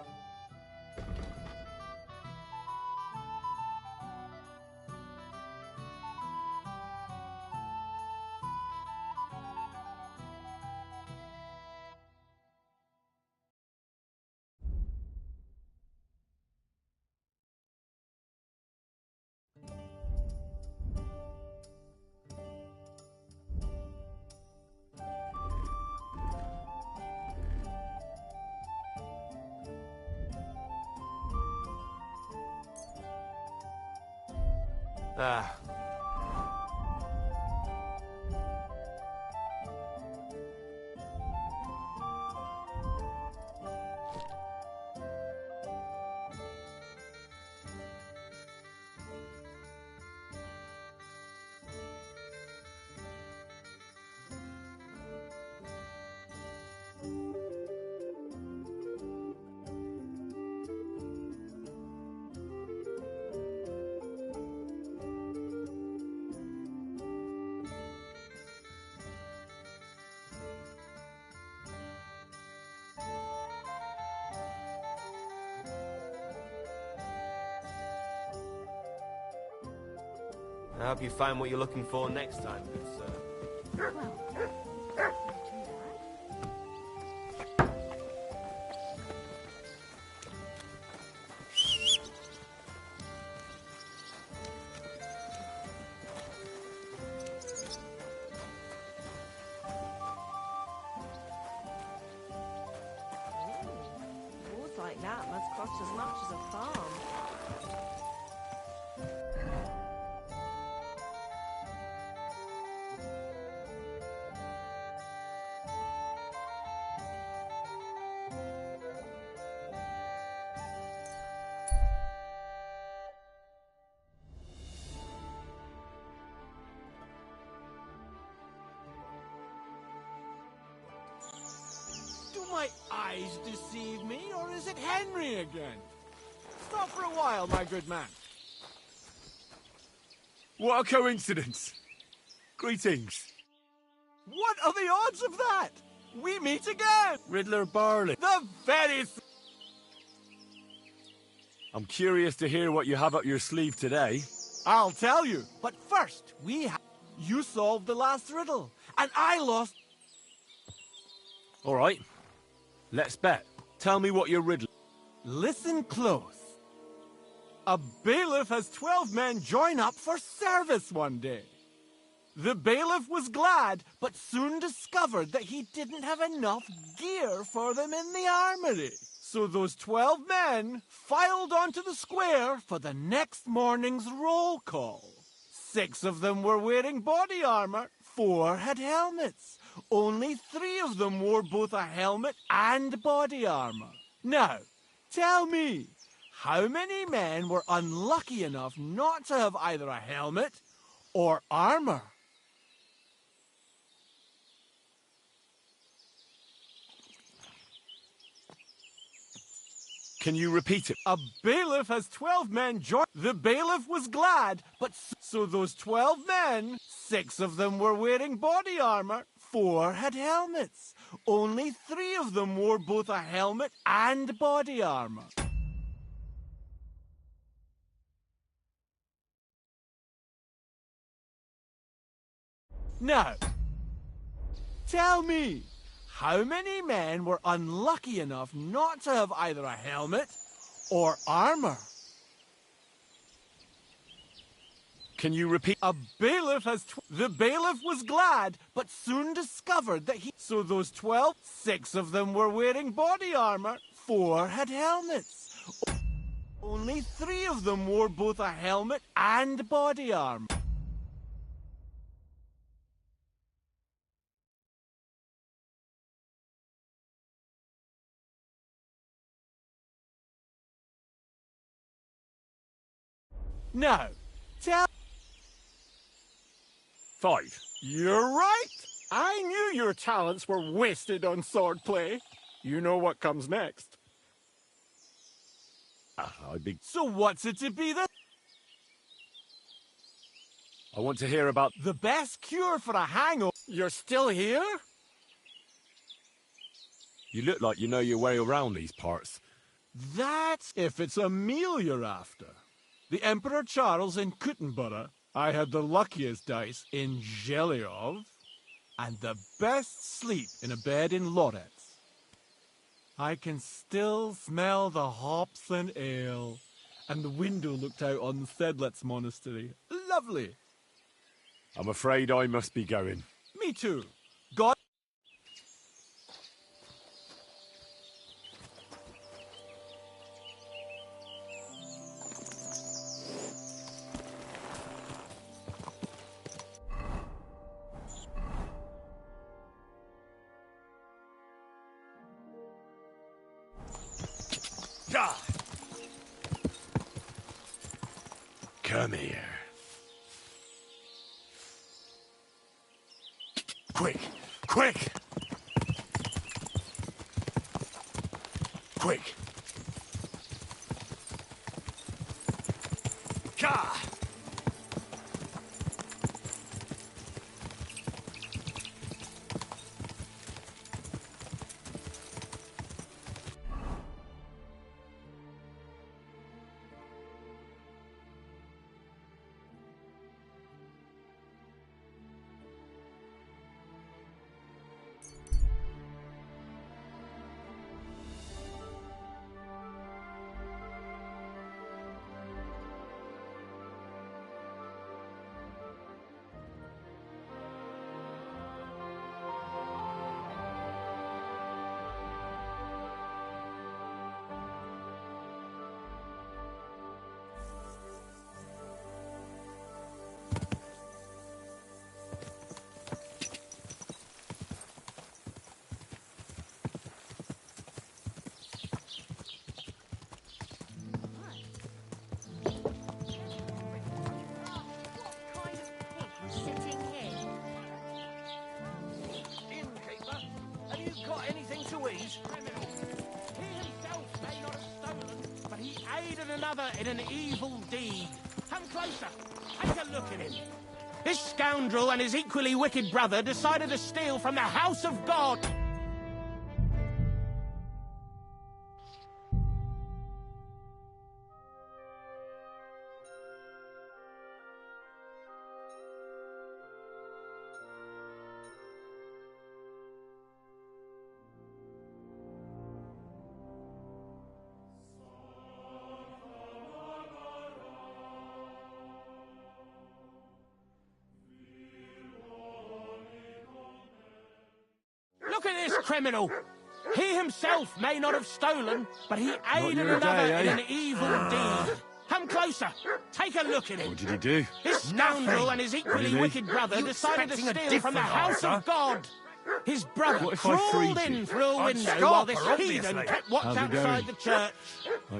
[SPEAKER 6] Ah. I hope you find what you're looking for next time, good sir.
[SPEAKER 13] Boards like that must cost as much as a farm.
[SPEAKER 14] Do my eyes deceive me, or is it Henry again? Stop for a while, my good man.
[SPEAKER 5] What a coincidence! Greetings.
[SPEAKER 14] What are the odds of that? We meet again!
[SPEAKER 5] Riddler Barley.
[SPEAKER 14] The very...
[SPEAKER 5] I'm curious to hear what you have up your sleeve today.
[SPEAKER 14] I'll tell you, but first, you solved the last riddle, and I lost...
[SPEAKER 5] All right. Let's bet. Tell me what your riddle...
[SPEAKER 14] Listen close. A bailiff has 12 men join up for service one day. The bailiff was glad, but soon discovered that he didn't have enough gear for them in the armory. So those 12 men filed onto the square for the next morning's roll call. 6 of them were wearing body armor, 4 had helmets. Only 3 of them wore both a helmet and body armor. Now, tell me, how many men were unlucky enough not to have either a helmet or armor?
[SPEAKER 5] Can you repeat it?
[SPEAKER 14] A bailiff has 12 men join. The bailiff was glad, but so those 12 men, 6 of them were wearing body armor, 4 had helmets. Only 3 of them wore both a helmet and body armor. Now, tell me, how many men were unlucky enough not to have either a helmet or armor?
[SPEAKER 5] Can you repeat?
[SPEAKER 14] A bailiff has... The bailiff was glad, but soon discovered that he... So those 12, 6 of them were wearing body armor, 4 had helmets. Only 3 of them wore both a helmet and body armor. Now, tell...
[SPEAKER 15] 5.
[SPEAKER 14] You're right! I knew your talents were wasted on swordplay. You know what comes next. So what's it to be then?
[SPEAKER 15] I want to hear about...
[SPEAKER 14] The best cure for a hangover. You're still here?
[SPEAKER 15] You look like you know your way around these parts.
[SPEAKER 14] That's if it's a meal you're after. The Emperor Charles in Kuttenborough, I had the luckiest dice in Zhelyov, and the best sleep in a bed in Lorets. I can still smell the hops and ale, and the window looked out on Sedlets Monastery. Lovely.
[SPEAKER 15] I'm afraid I must be going.
[SPEAKER 14] Me too. God...
[SPEAKER 15] Come here. Quick! Quick! Quick! Ka!
[SPEAKER 16] In an evil deed. Come closer. Take a look at him. This scoundrel and his equally wicked brother decided to steal from the house of God. Look at this criminal. He himself may not have stolen, but he aided another in an evil deed. Come closer. Take a look at him.
[SPEAKER 15] What did he do?
[SPEAKER 16] This scoundrel and his equally wicked brother decided to steal from the house of God. His brother crawled in through a window while this heathen kept watch outside the church.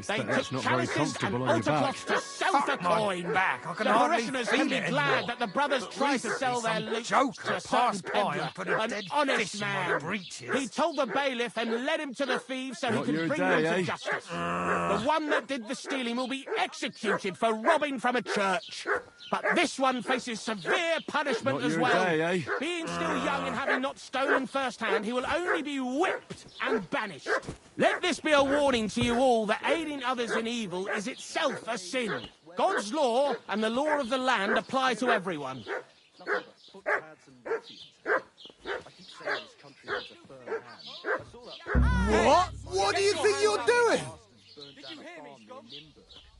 [SPEAKER 16] They took chalices and altar cloths to sell for coin. The parishioners can be glad that the brothers tried to sell their loot to a certain peddler, an honest man. He told the bailiff and led him to the thieves so he could bring them to justice. The one that did the stealing will be executed for robbing from a church. But this one faces severe punishment as well. Being still young and having not stolen firsthand, he will only be whipped and banished. Let this be a warning to you all that aiding others in evil is itself a sin. God's law and the law of the land apply to everyone.
[SPEAKER 14] What? What do you think you're doing?
[SPEAKER 16] Did you hear me, Scott?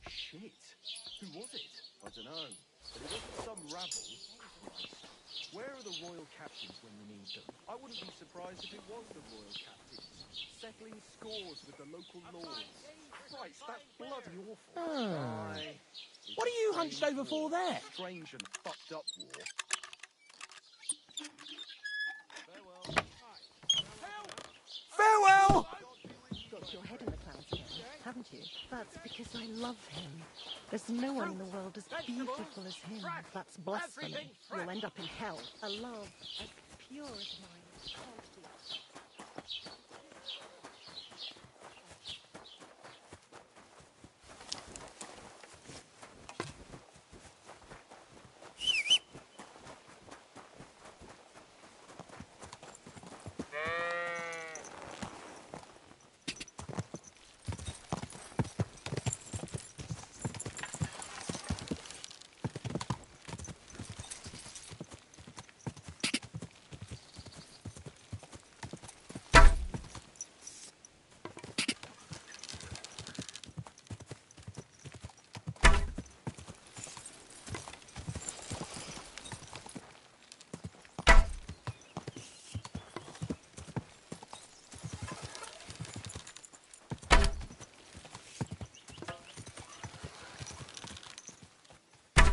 [SPEAKER 17] Shit. Who was it? I don't know. But it wasn't some rabble. Where are the royal captains when you need them? I wouldn't be surprised if it was the royal captains. Settling scores with the local lords. Christ, that's bloody awful.
[SPEAKER 16] Ah. What are you hunched over for there?
[SPEAKER 17] Strange and fucked up war.
[SPEAKER 14] Farewell!
[SPEAKER 13] Got your head in the clouds again, haven't you? That's because I love him. There's no one in the world as beautiful as him. That's blasphemy. You'll end up in hell. A love as pure as mine can't be.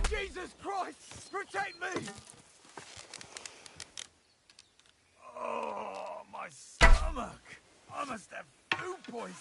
[SPEAKER 14] Jesus Christ! Protect me! Oh, my stomach! I must have food poisoning.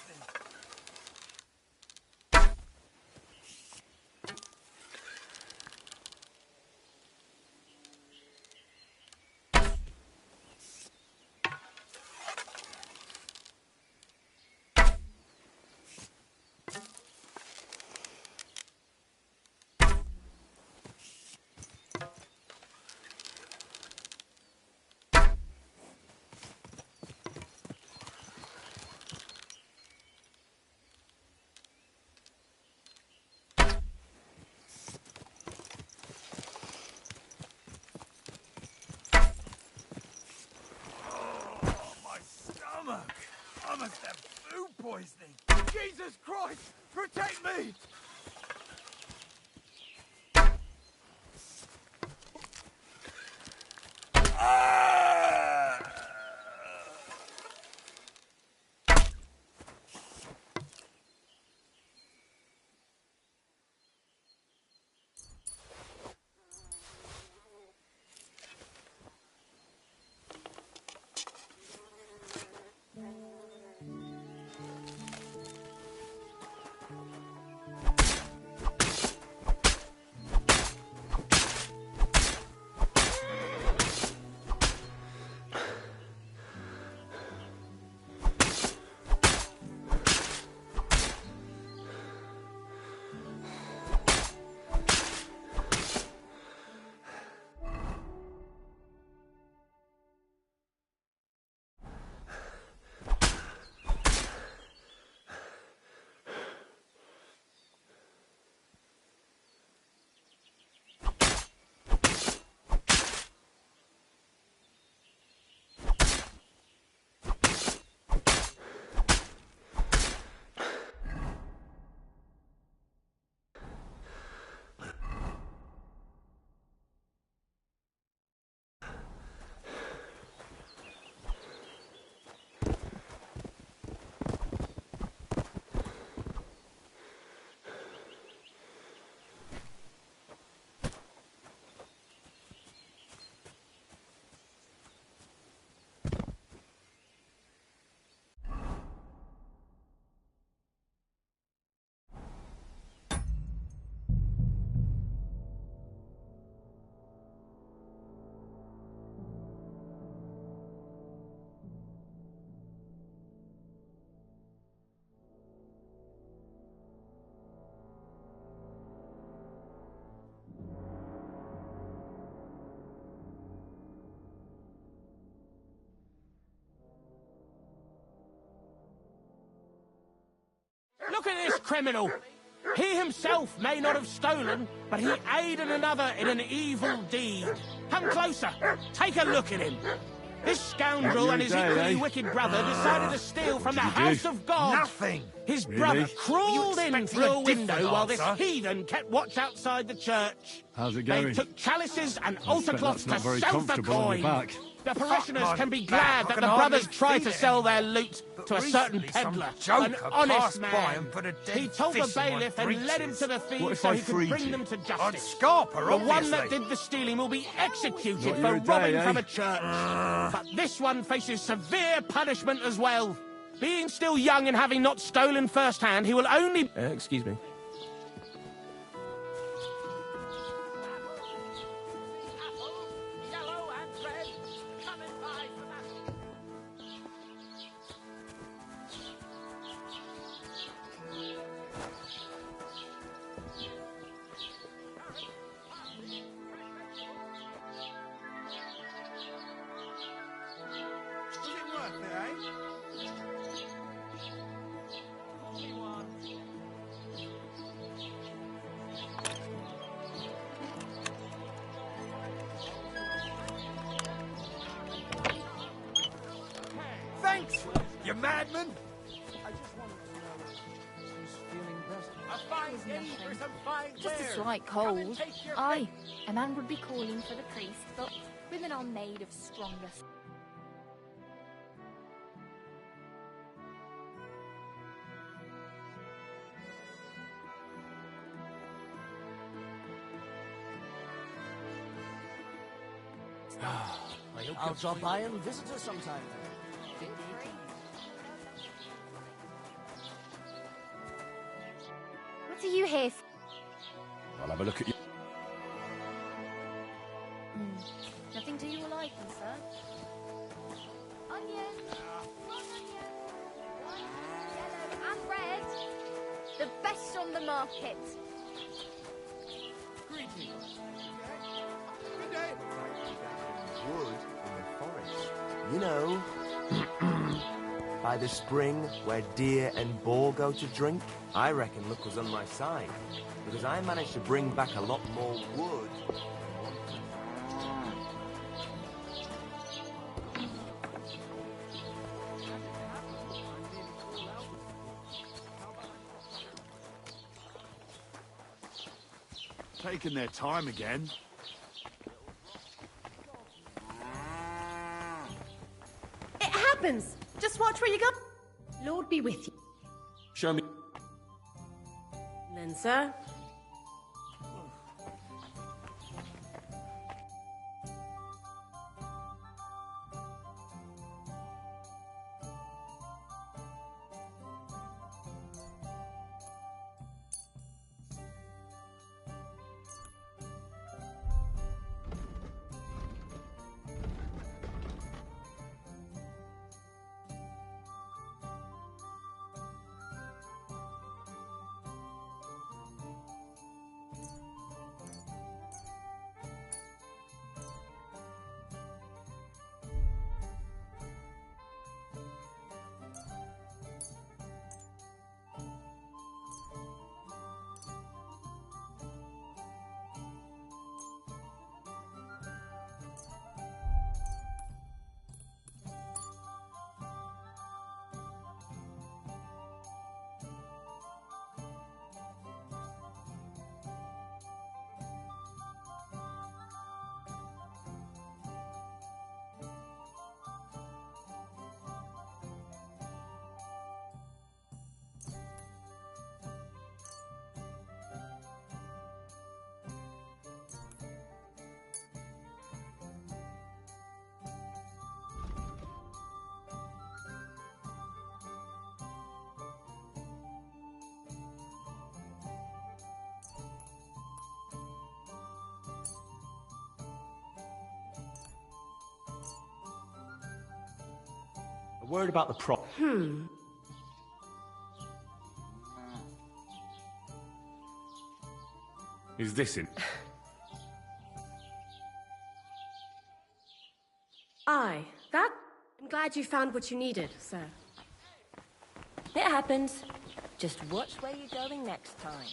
[SPEAKER 14] I must have food poisoning. Jesus Christ! Protect me!
[SPEAKER 16] Look at this criminal. He himself may not have stolen, but he aided another in an evil deed. Come closer. Take a look at him. This scoundrel and his equally wicked brother decided to steal from the house of God.
[SPEAKER 14] Nothing!
[SPEAKER 16] His
[SPEAKER 5] Really?
[SPEAKER 16] brother
[SPEAKER 5] Were you
[SPEAKER 16] crawled in
[SPEAKER 14] expecting
[SPEAKER 16] through
[SPEAKER 14] a
[SPEAKER 16] a window
[SPEAKER 14] different
[SPEAKER 16] while this
[SPEAKER 14] answer?
[SPEAKER 16] heathen kept watch outside the church.
[SPEAKER 5] How's it
[SPEAKER 16] They
[SPEAKER 5] going?
[SPEAKER 16] took chalices and
[SPEAKER 5] I
[SPEAKER 16] altar
[SPEAKER 5] expect
[SPEAKER 16] cloths
[SPEAKER 5] that's
[SPEAKER 16] to
[SPEAKER 5] not very
[SPEAKER 16] sell for
[SPEAKER 5] comfortable on your
[SPEAKER 16] coin.
[SPEAKER 5] back.
[SPEAKER 16] The parishioners
[SPEAKER 14] my
[SPEAKER 16] can be
[SPEAKER 14] back,
[SPEAKER 16] glad
[SPEAKER 14] I
[SPEAKER 16] that
[SPEAKER 14] can
[SPEAKER 16] the
[SPEAKER 14] hardly
[SPEAKER 16] brothers try
[SPEAKER 14] feed
[SPEAKER 16] to
[SPEAKER 14] it.
[SPEAKER 16] sell their loot to a certain
[SPEAKER 14] recently some
[SPEAKER 16] peddler,
[SPEAKER 14] joker
[SPEAKER 16] an honest
[SPEAKER 14] passed by
[SPEAKER 16] man.
[SPEAKER 14] and put a dead
[SPEAKER 16] He told the
[SPEAKER 14] fish in my
[SPEAKER 16] bailiff and led him
[SPEAKER 14] breeches.
[SPEAKER 16] to the
[SPEAKER 5] What
[SPEAKER 16] thieves
[SPEAKER 5] if
[SPEAKER 16] so
[SPEAKER 5] I
[SPEAKER 16] he could
[SPEAKER 5] freed
[SPEAKER 16] bring
[SPEAKER 5] you?
[SPEAKER 16] them to
[SPEAKER 14] I'd
[SPEAKER 16] justice.
[SPEAKER 14] scarp her,
[SPEAKER 16] The one
[SPEAKER 14] obviously.
[SPEAKER 16] that did the stealing will be executed
[SPEAKER 5] Not
[SPEAKER 16] for
[SPEAKER 5] your
[SPEAKER 16] robbing
[SPEAKER 5] day,
[SPEAKER 16] from
[SPEAKER 5] eh?
[SPEAKER 16] a church. But this one faces severe punishment as well. Being still young and having not stolen firsthand, he will only... excuse me.
[SPEAKER 14] Was it worth it, eh? Thanks, you madman!
[SPEAKER 9] I just wanted to know if he's feeling better.
[SPEAKER 14] A fine day for some fine
[SPEAKER 8] Just a
[SPEAKER 14] wares.
[SPEAKER 8] slight
[SPEAKER 14] Come and
[SPEAKER 8] cold.
[SPEAKER 14] take your
[SPEAKER 8] Aye, a man would be calling for the priest, but women are made of stronger.
[SPEAKER 7] I'll drop by and visit her sometime.
[SPEAKER 8] What are you here for?
[SPEAKER 15] I'll have a look at you.
[SPEAKER 8] Nothing to your liking, sir? Onion! One onion! One yellow and red! The best on the market!
[SPEAKER 14] Greetings. Good day.
[SPEAKER 6] Wood in the forest. You know, by the spring where deer and boar go to drink. I reckon luck was on my side, because I managed to bring back a lot more wood.
[SPEAKER 5] Taking their time again.
[SPEAKER 13] It happens! Just watch where you go. Lord be with you.
[SPEAKER 15] Show me.
[SPEAKER 13] Then, sir.
[SPEAKER 7] A word about the prop.
[SPEAKER 15] Is this in?
[SPEAKER 13] Aye, that... I'm glad you found what you needed, sir.
[SPEAKER 8] It happens. Just watch where you're going next time.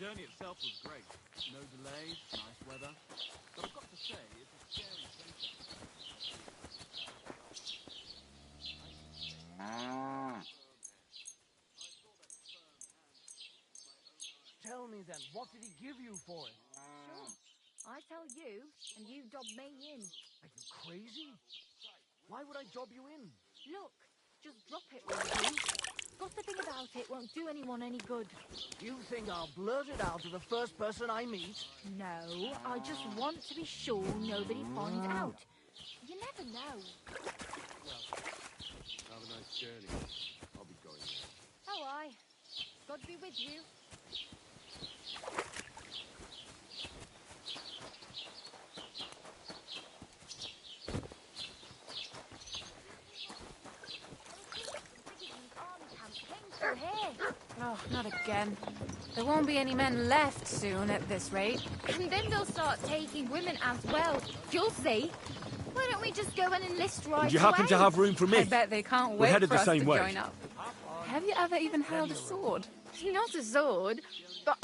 [SPEAKER 14] journey itself was great. No delays, nice weather. But I've got to say, it's a scary
[SPEAKER 11] Tell me then, what did he give you for it?
[SPEAKER 8] Sure. I tell you, and you dob me in.
[SPEAKER 11] Are you crazy? Why would I dob you in?
[SPEAKER 8] Look, just drop it, will you? Gossiping about it won't do anyone any good.
[SPEAKER 11] You think I'll blurt it out to the first person I meet?
[SPEAKER 8] No, I just want to be sure nobody finds out. You never know.
[SPEAKER 17] Have a nice journey. I'll be going now.
[SPEAKER 8] Oh, aye. God be with you.
[SPEAKER 18] Oh, not again. There won't be any men left soon at this rate.
[SPEAKER 8] And then they'll start taking women as well. You'll see. Why don't we just go and enlist right away?
[SPEAKER 15] Do you happen to have room for me?
[SPEAKER 18] I bet they can't
[SPEAKER 15] We're
[SPEAKER 18] wait
[SPEAKER 15] headed
[SPEAKER 18] for
[SPEAKER 15] the
[SPEAKER 18] us
[SPEAKER 15] same
[SPEAKER 18] to
[SPEAKER 15] way.
[SPEAKER 18] join up. Have you ever even held a sword?
[SPEAKER 8] Not a sword, but...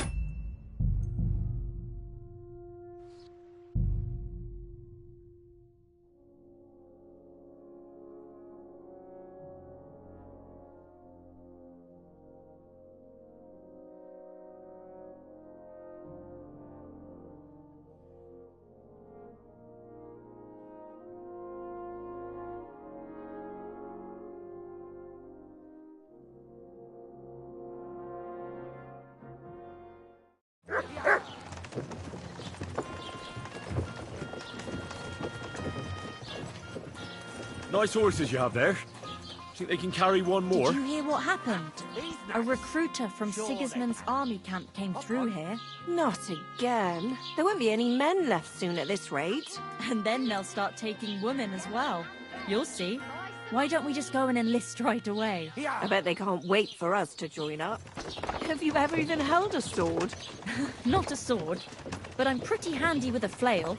[SPEAKER 15] Nice horses you have there. Think they can carry one more?
[SPEAKER 19] Did you hear what happened? A recruiter from Sigismund's army camp came through here.
[SPEAKER 13] Not again. There won't be any men left soon at this rate.
[SPEAKER 19] And then they'll start taking women as well. You'll see. Why don't we just go and enlist right away?
[SPEAKER 13] I bet they can't wait for us to join up. Have you ever even held a sword?
[SPEAKER 19] Not a sword, but I'm pretty handy with a flail.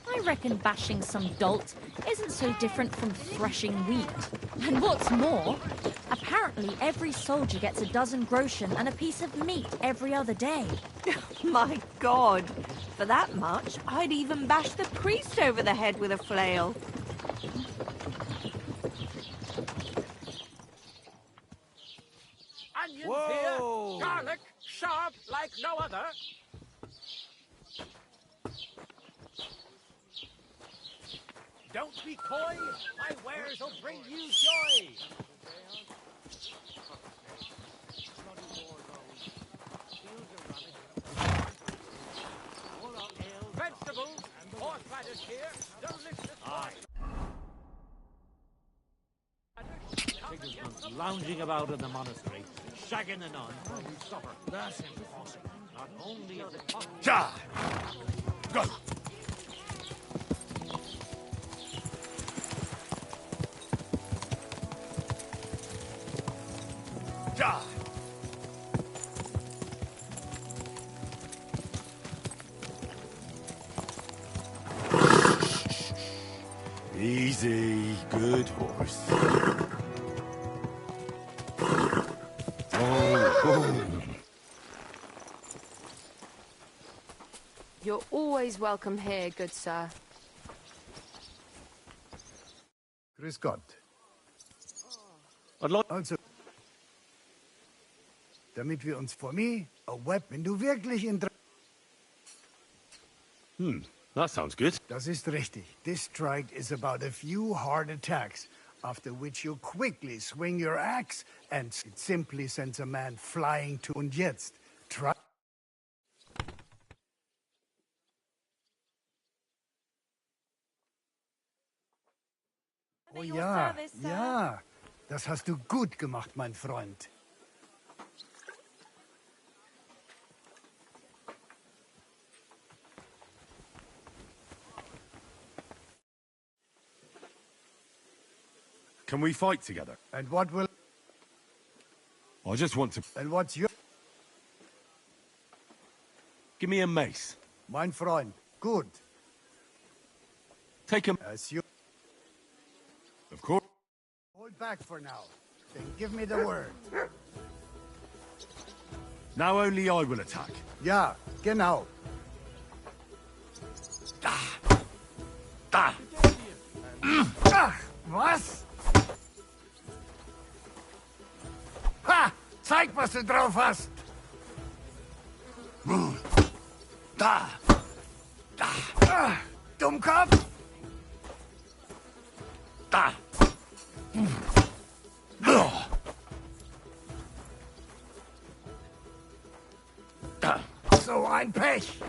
[SPEAKER 19] I reckon bashing some dolt isn't so different from threshing wheat. And what's more, apparently every soldier gets a dozen groschen and a piece of meat every other day.
[SPEAKER 13] My God! For that much, I'd even bash the priest over the head with a flail.
[SPEAKER 16] Onions
[SPEAKER 14] Whoa.
[SPEAKER 16] here, garlic, sharp like no other. Don't be coy, my wares will bring you joy. Vegetables, horseradish here, delicious. Sigismund's lounging about in the monastery, shagging the nun for his supper. That's impossible. Not only is it possible...
[SPEAKER 3] Ja! Go! Ja!
[SPEAKER 5] Easy, good horse.
[SPEAKER 18] You're always welcome here, good sir.
[SPEAKER 4] Grüß Gott.
[SPEAKER 15] I'd like...
[SPEAKER 4] Also, damit wir uns for me, a web, wenn du wirklich
[SPEAKER 5] That sounds good.
[SPEAKER 4] Das ist richtig. This strike is about a few hard attacks, after which you quickly swing your axe and it simply sends a man flying to... Und jetzt, try... Oh ja, ja. Das hast du gut gemacht, mein Freund.
[SPEAKER 5] Can we fight together?
[SPEAKER 4] And what will...
[SPEAKER 5] I just want to...
[SPEAKER 4] And what's your...
[SPEAKER 5] Give me a mace.
[SPEAKER 4] Mein Freund, good.
[SPEAKER 5] Take him.
[SPEAKER 4] As you...
[SPEAKER 5] Of course.
[SPEAKER 4] Hold back for now. Then give me the word.
[SPEAKER 5] Now only I will attack.
[SPEAKER 4] Ja, genau.
[SPEAKER 3] Da!
[SPEAKER 4] Ach, was? Ha! Zeig, was du drauf hast!
[SPEAKER 3] Da!
[SPEAKER 4] Dummkopf!
[SPEAKER 3] Da! Da!
[SPEAKER 4] So ein Pech!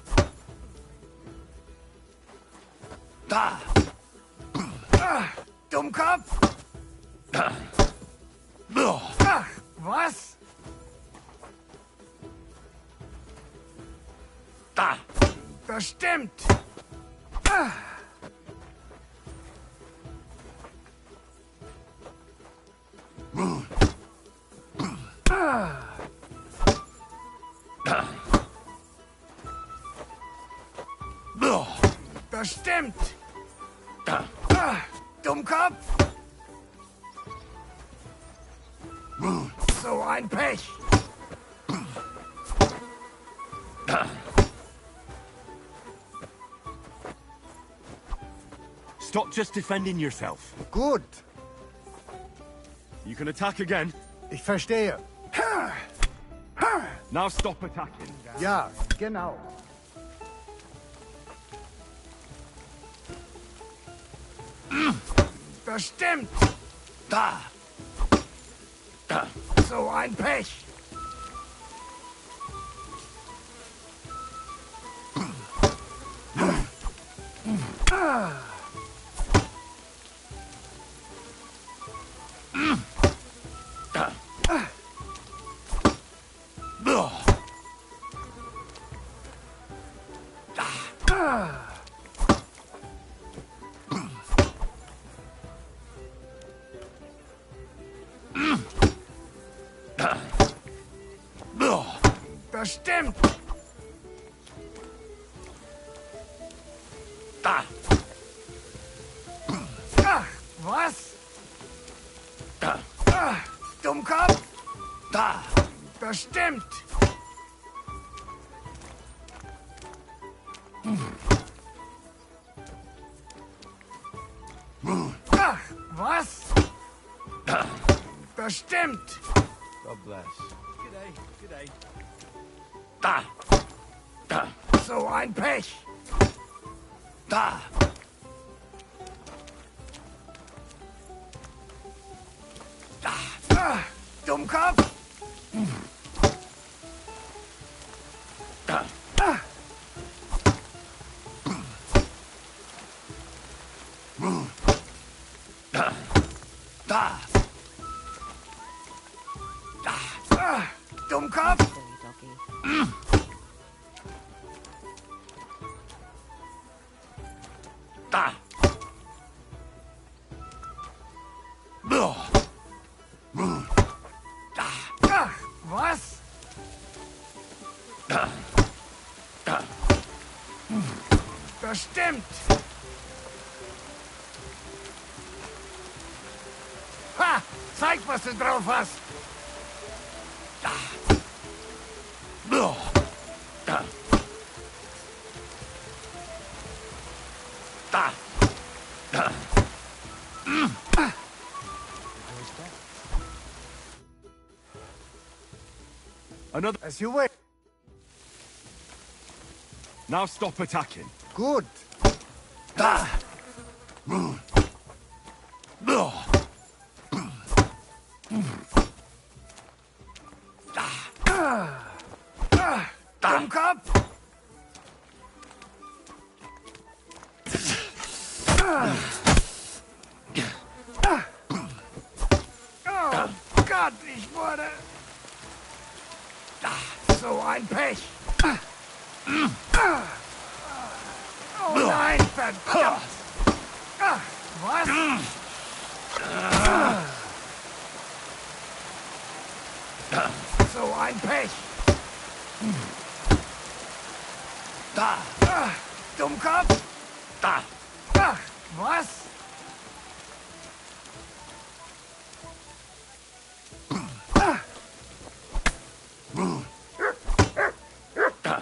[SPEAKER 3] Da!
[SPEAKER 4] Dummkopf!
[SPEAKER 3] Da!
[SPEAKER 4] Ach, was?
[SPEAKER 3] Da!
[SPEAKER 4] Das stimmt! Das stimmt! Dummkopf! So ein Pech!
[SPEAKER 5] Stop just defending yourself.
[SPEAKER 4] Gut.
[SPEAKER 5] You can attack again.
[SPEAKER 4] Ich verstehe.
[SPEAKER 5] Now stop attacking.
[SPEAKER 4] Ja, genau. Das stimmt!
[SPEAKER 3] Da! Da!
[SPEAKER 4] So ein Pech! Das stimmt!
[SPEAKER 3] Da!
[SPEAKER 4] Ach, was?
[SPEAKER 3] Da!
[SPEAKER 4] Dummkopf!
[SPEAKER 3] Da!
[SPEAKER 4] Das stimmt! Ach, was?
[SPEAKER 3] Da!
[SPEAKER 4] Das stimmt!
[SPEAKER 2] God bless.
[SPEAKER 4] G'day.
[SPEAKER 3] Da! Da!
[SPEAKER 4] So ein Pech!
[SPEAKER 3] Da!
[SPEAKER 4] Dummkopf!
[SPEAKER 3] Da! Da! Da!
[SPEAKER 4] Dummkopf!
[SPEAKER 3] Da!
[SPEAKER 4] Ach, was?
[SPEAKER 3] Da! Da!
[SPEAKER 4] Das stimmt! Ha! Zeig, was du drauf hast!
[SPEAKER 3] Da! Da! Da! Da!
[SPEAKER 5] Another.
[SPEAKER 4] As you wish.
[SPEAKER 5] Now stop attacking.
[SPEAKER 4] Good.
[SPEAKER 3] Da! Da!
[SPEAKER 4] Dummkopf! Oh Gott, ich wurde... So ein Pech! Oh nein, verdammt! Was? So ein Pech!
[SPEAKER 3] Da!
[SPEAKER 4] Dummkopf!
[SPEAKER 3] Da!
[SPEAKER 4] Ach, was?
[SPEAKER 3] Da!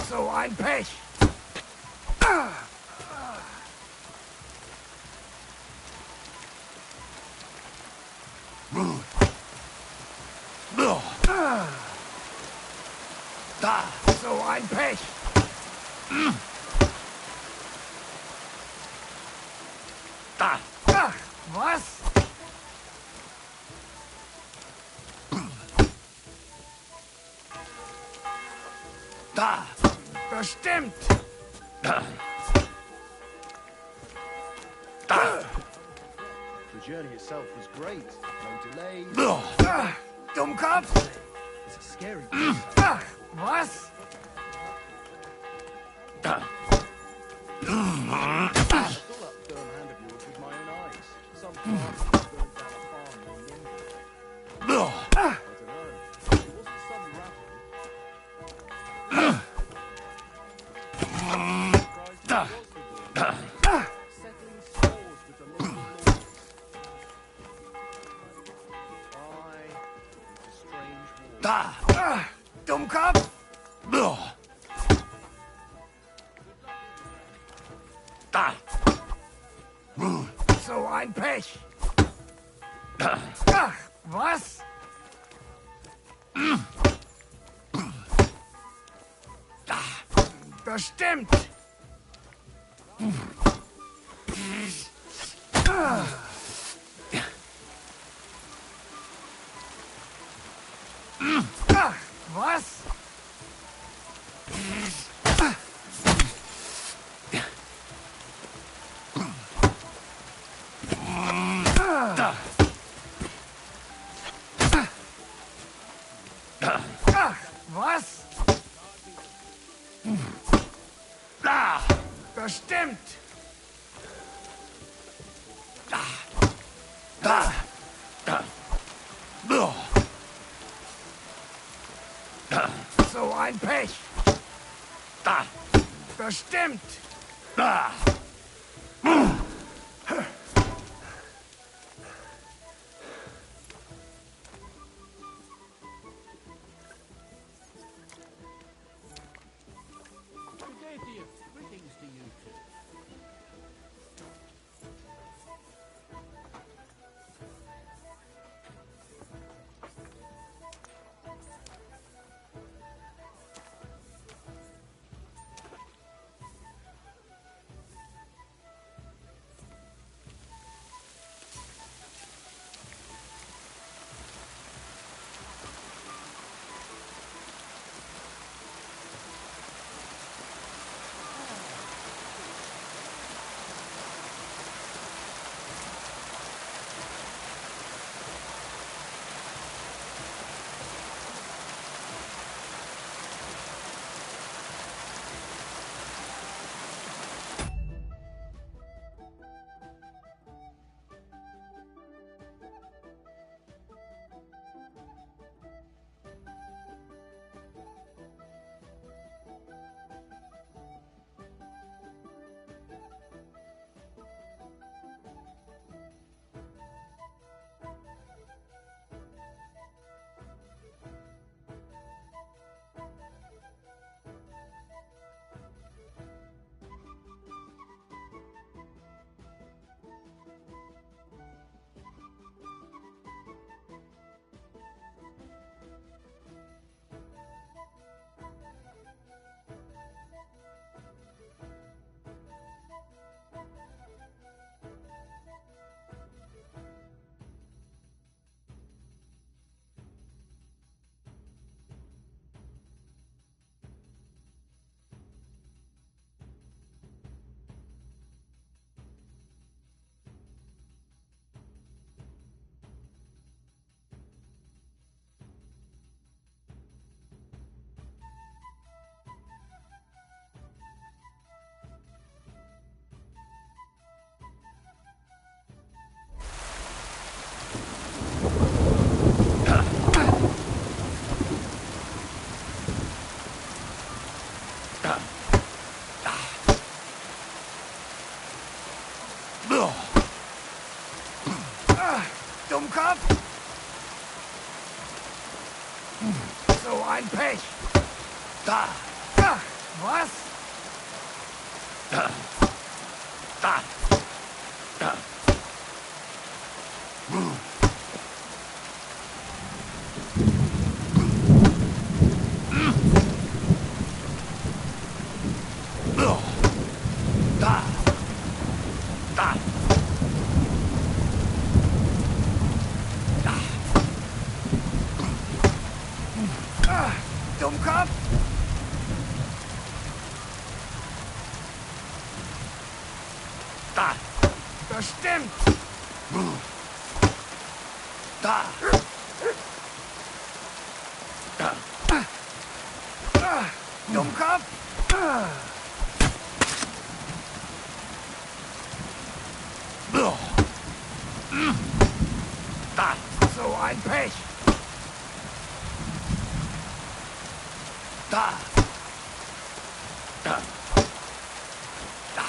[SPEAKER 4] So ein Pech. Da, so ein Pech. Da. Ach, was? Da. Bestimmt. Da.
[SPEAKER 17] The journey itself was great. No delays.
[SPEAKER 4] Dummkopf.
[SPEAKER 17] It's a scary
[SPEAKER 4] Ach, was?
[SPEAKER 17] I saw that firm hand of yours with my own eyes. Some bastard burned down a farm near Nimby. I don't know. It wasn't some rabble. Settling scores with the local lords. It's a strange war.
[SPEAKER 4] Da. Dummkopf. Da. So ein Pech. Ach, was? Da. Bestimmt. Ach, was? Da. Ach, was? Da. Bestimmt. Da. Da. Da. Da. So ein Pech. Da. Bestimmt. Da.
[SPEAKER 12] Good day to you. Greetings to you too.
[SPEAKER 4] So ein Pech.
[SPEAKER 3] Da.
[SPEAKER 4] Was?
[SPEAKER 3] Da. Da. Da.
[SPEAKER 4] Dummkopf!
[SPEAKER 3] Da!
[SPEAKER 4] Das stimmt!
[SPEAKER 3] Da! Da!
[SPEAKER 4] Dummkopf!
[SPEAKER 3] Da!
[SPEAKER 4] So ein Pech!
[SPEAKER 3] Da! Da! Da!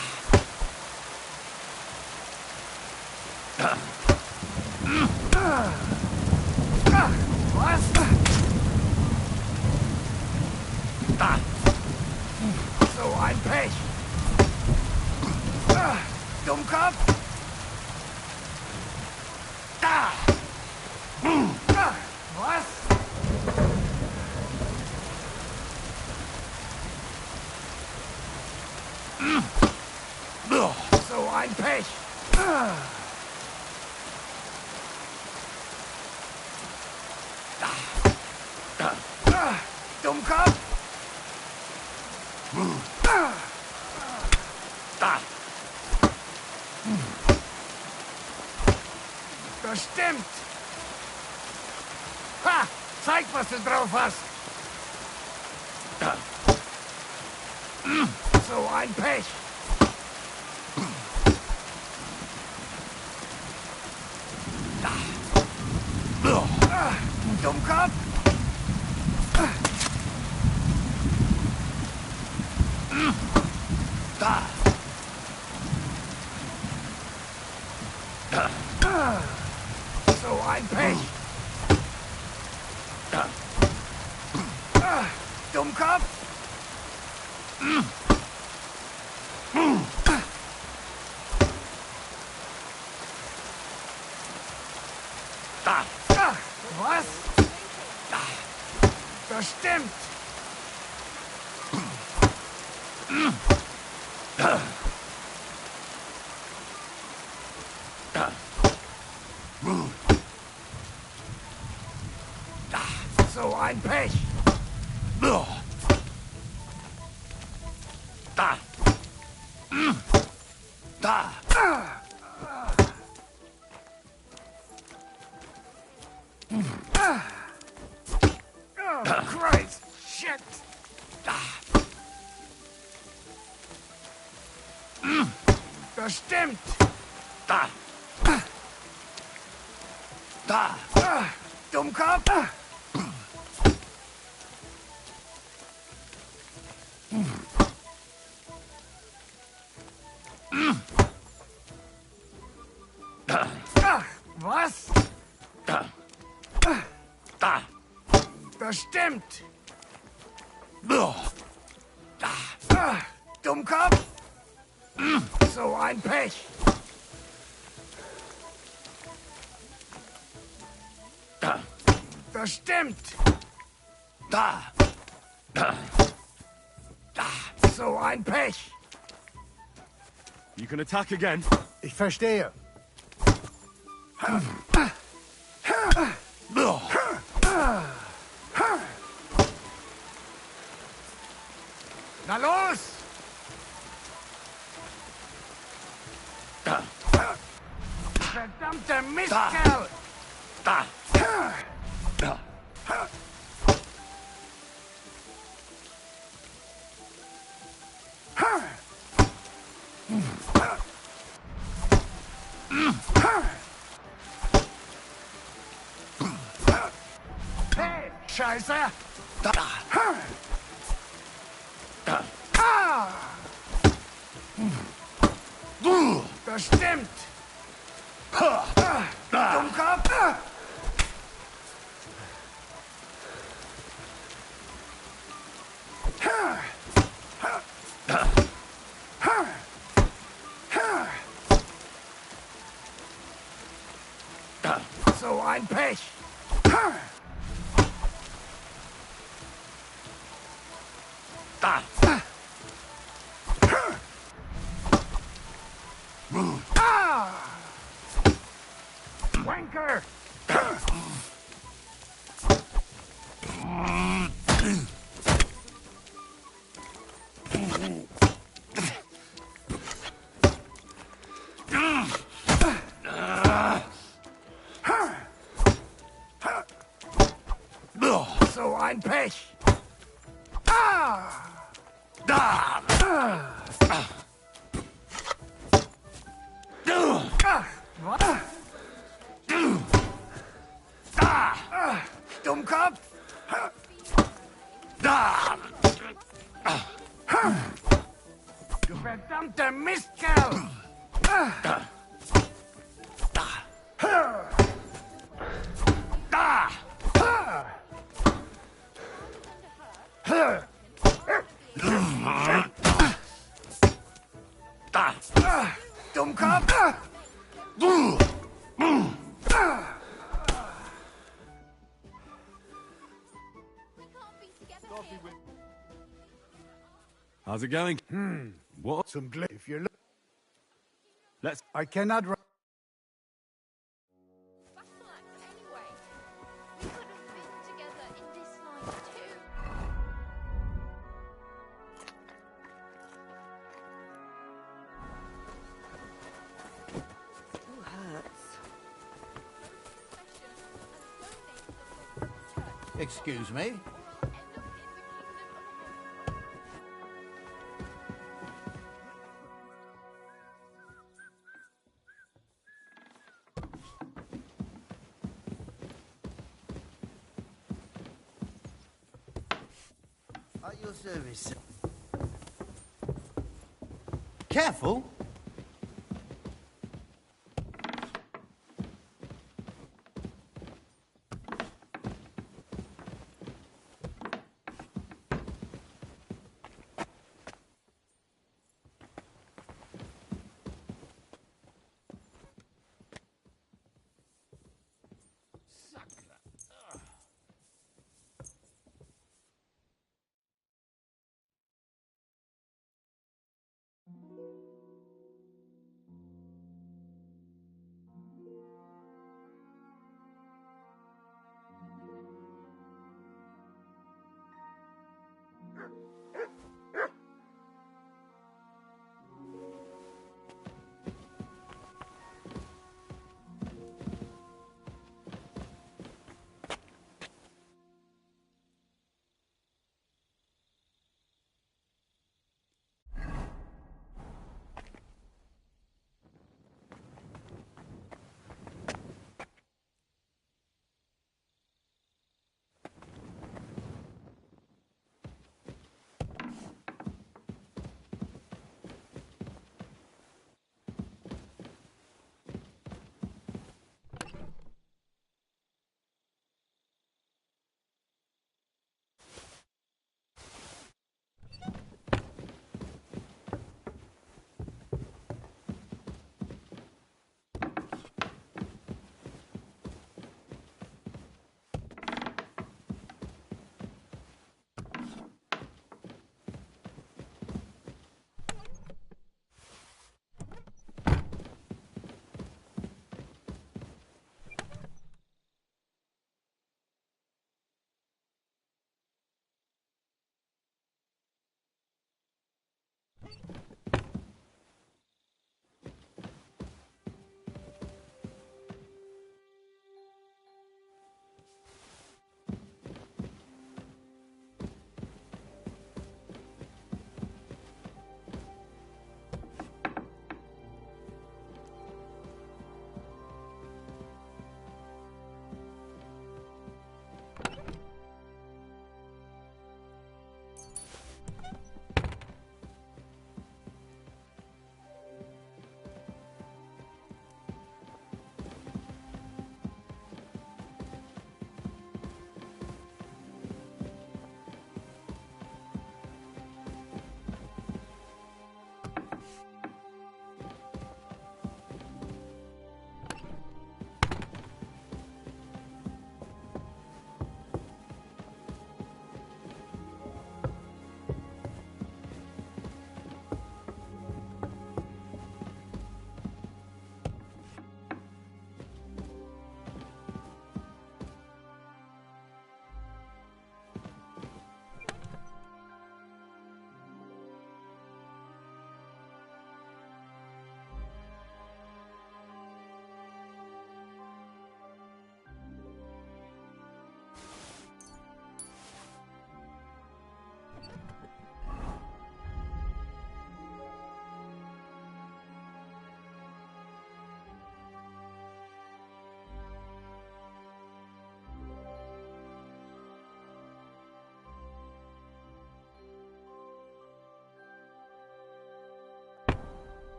[SPEAKER 3] Da!
[SPEAKER 4] Was?
[SPEAKER 3] Da!
[SPEAKER 4] So ein Pech! Dummkopf!
[SPEAKER 3] Da!
[SPEAKER 4] Was? So ein Pech! Dummkopf!
[SPEAKER 3] Da!
[SPEAKER 4] Das stimmt! Ha! Zeig, was du drauf hast!
[SPEAKER 3] Da!
[SPEAKER 4] So ein Pech! Dummkopf!
[SPEAKER 3] Da! Da!
[SPEAKER 4] So ein Pech!
[SPEAKER 3] Da!
[SPEAKER 4] Dummkopf!
[SPEAKER 3] Da!
[SPEAKER 4] Was? Das stimmt!
[SPEAKER 3] Da! Da!
[SPEAKER 4] So ein Pech!
[SPEAKER 3] Da! Da!
[SPEAKER 4] Oh, Christ! Shit! Das stimmt!
[SPEAKER 3] Da! Da!
[SPEAKER 4] Dummkopf! Was?
[SPEAKER 3] Da! Da!
[SPEAKER 4] Das stimmt!
[SPEAKER 3] Da!
[SPEAKER 4] Dummkopf! So ein Pech!
[SPEAKER 3] Da!
[SPEAKER 4] Das stimmt!
[SPEAKER 3] Da! Da!
[SPEAKER 4] So ein Pech!
[SPEAKER 5] You can attack again.
[SPEAKER 4] Ich verstehe. Na los!
[SPEAKER 3] Da!
[SPEAKER 4] Verdammter Mistkerl!
[SPEAKER 3] Da! Da!
[SPEAKER 4] Hey, Scheiße!
[SPEAKER 3] Da! Da!
[SPEAKER 4] Das stimmt! Dummkopf! pesh!
[SPEAKER 12] Wanker!
[SPEAKER 4] So ein Pech! Dummkopf! Du verdammter Mistkerl! Dummkopf!
[SPEAKER 5] How's it going? What?
[SPEAKER 4] Zum Glück. If you're
[SPEAKER 5] Let's...
[SPEAKER 4] I cannot...
[SPEAKER 13] Who hurts?
[SPEAKER 20] Excuse me? At your service. Careful!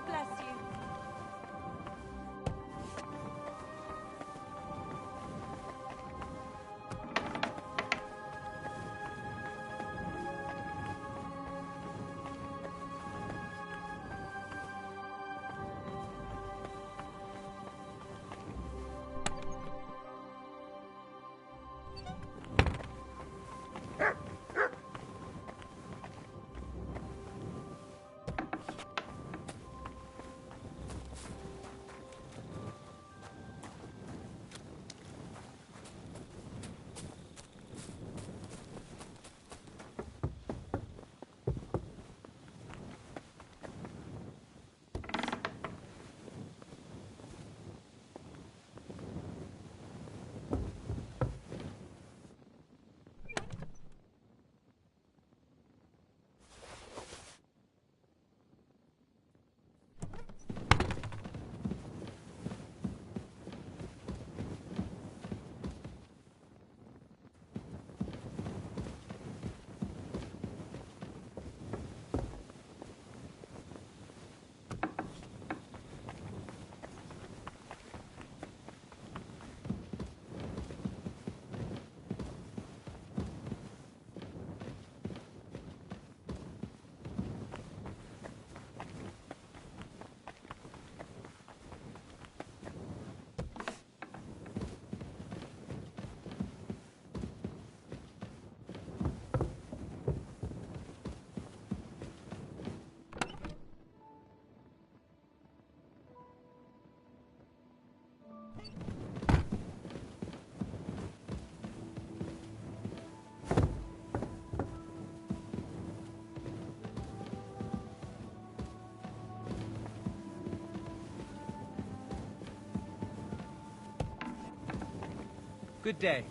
[SPEAKER 8] God bless you.
[SPEAKER 11] Good day.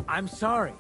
[SPEAKER 12] I'm sorry.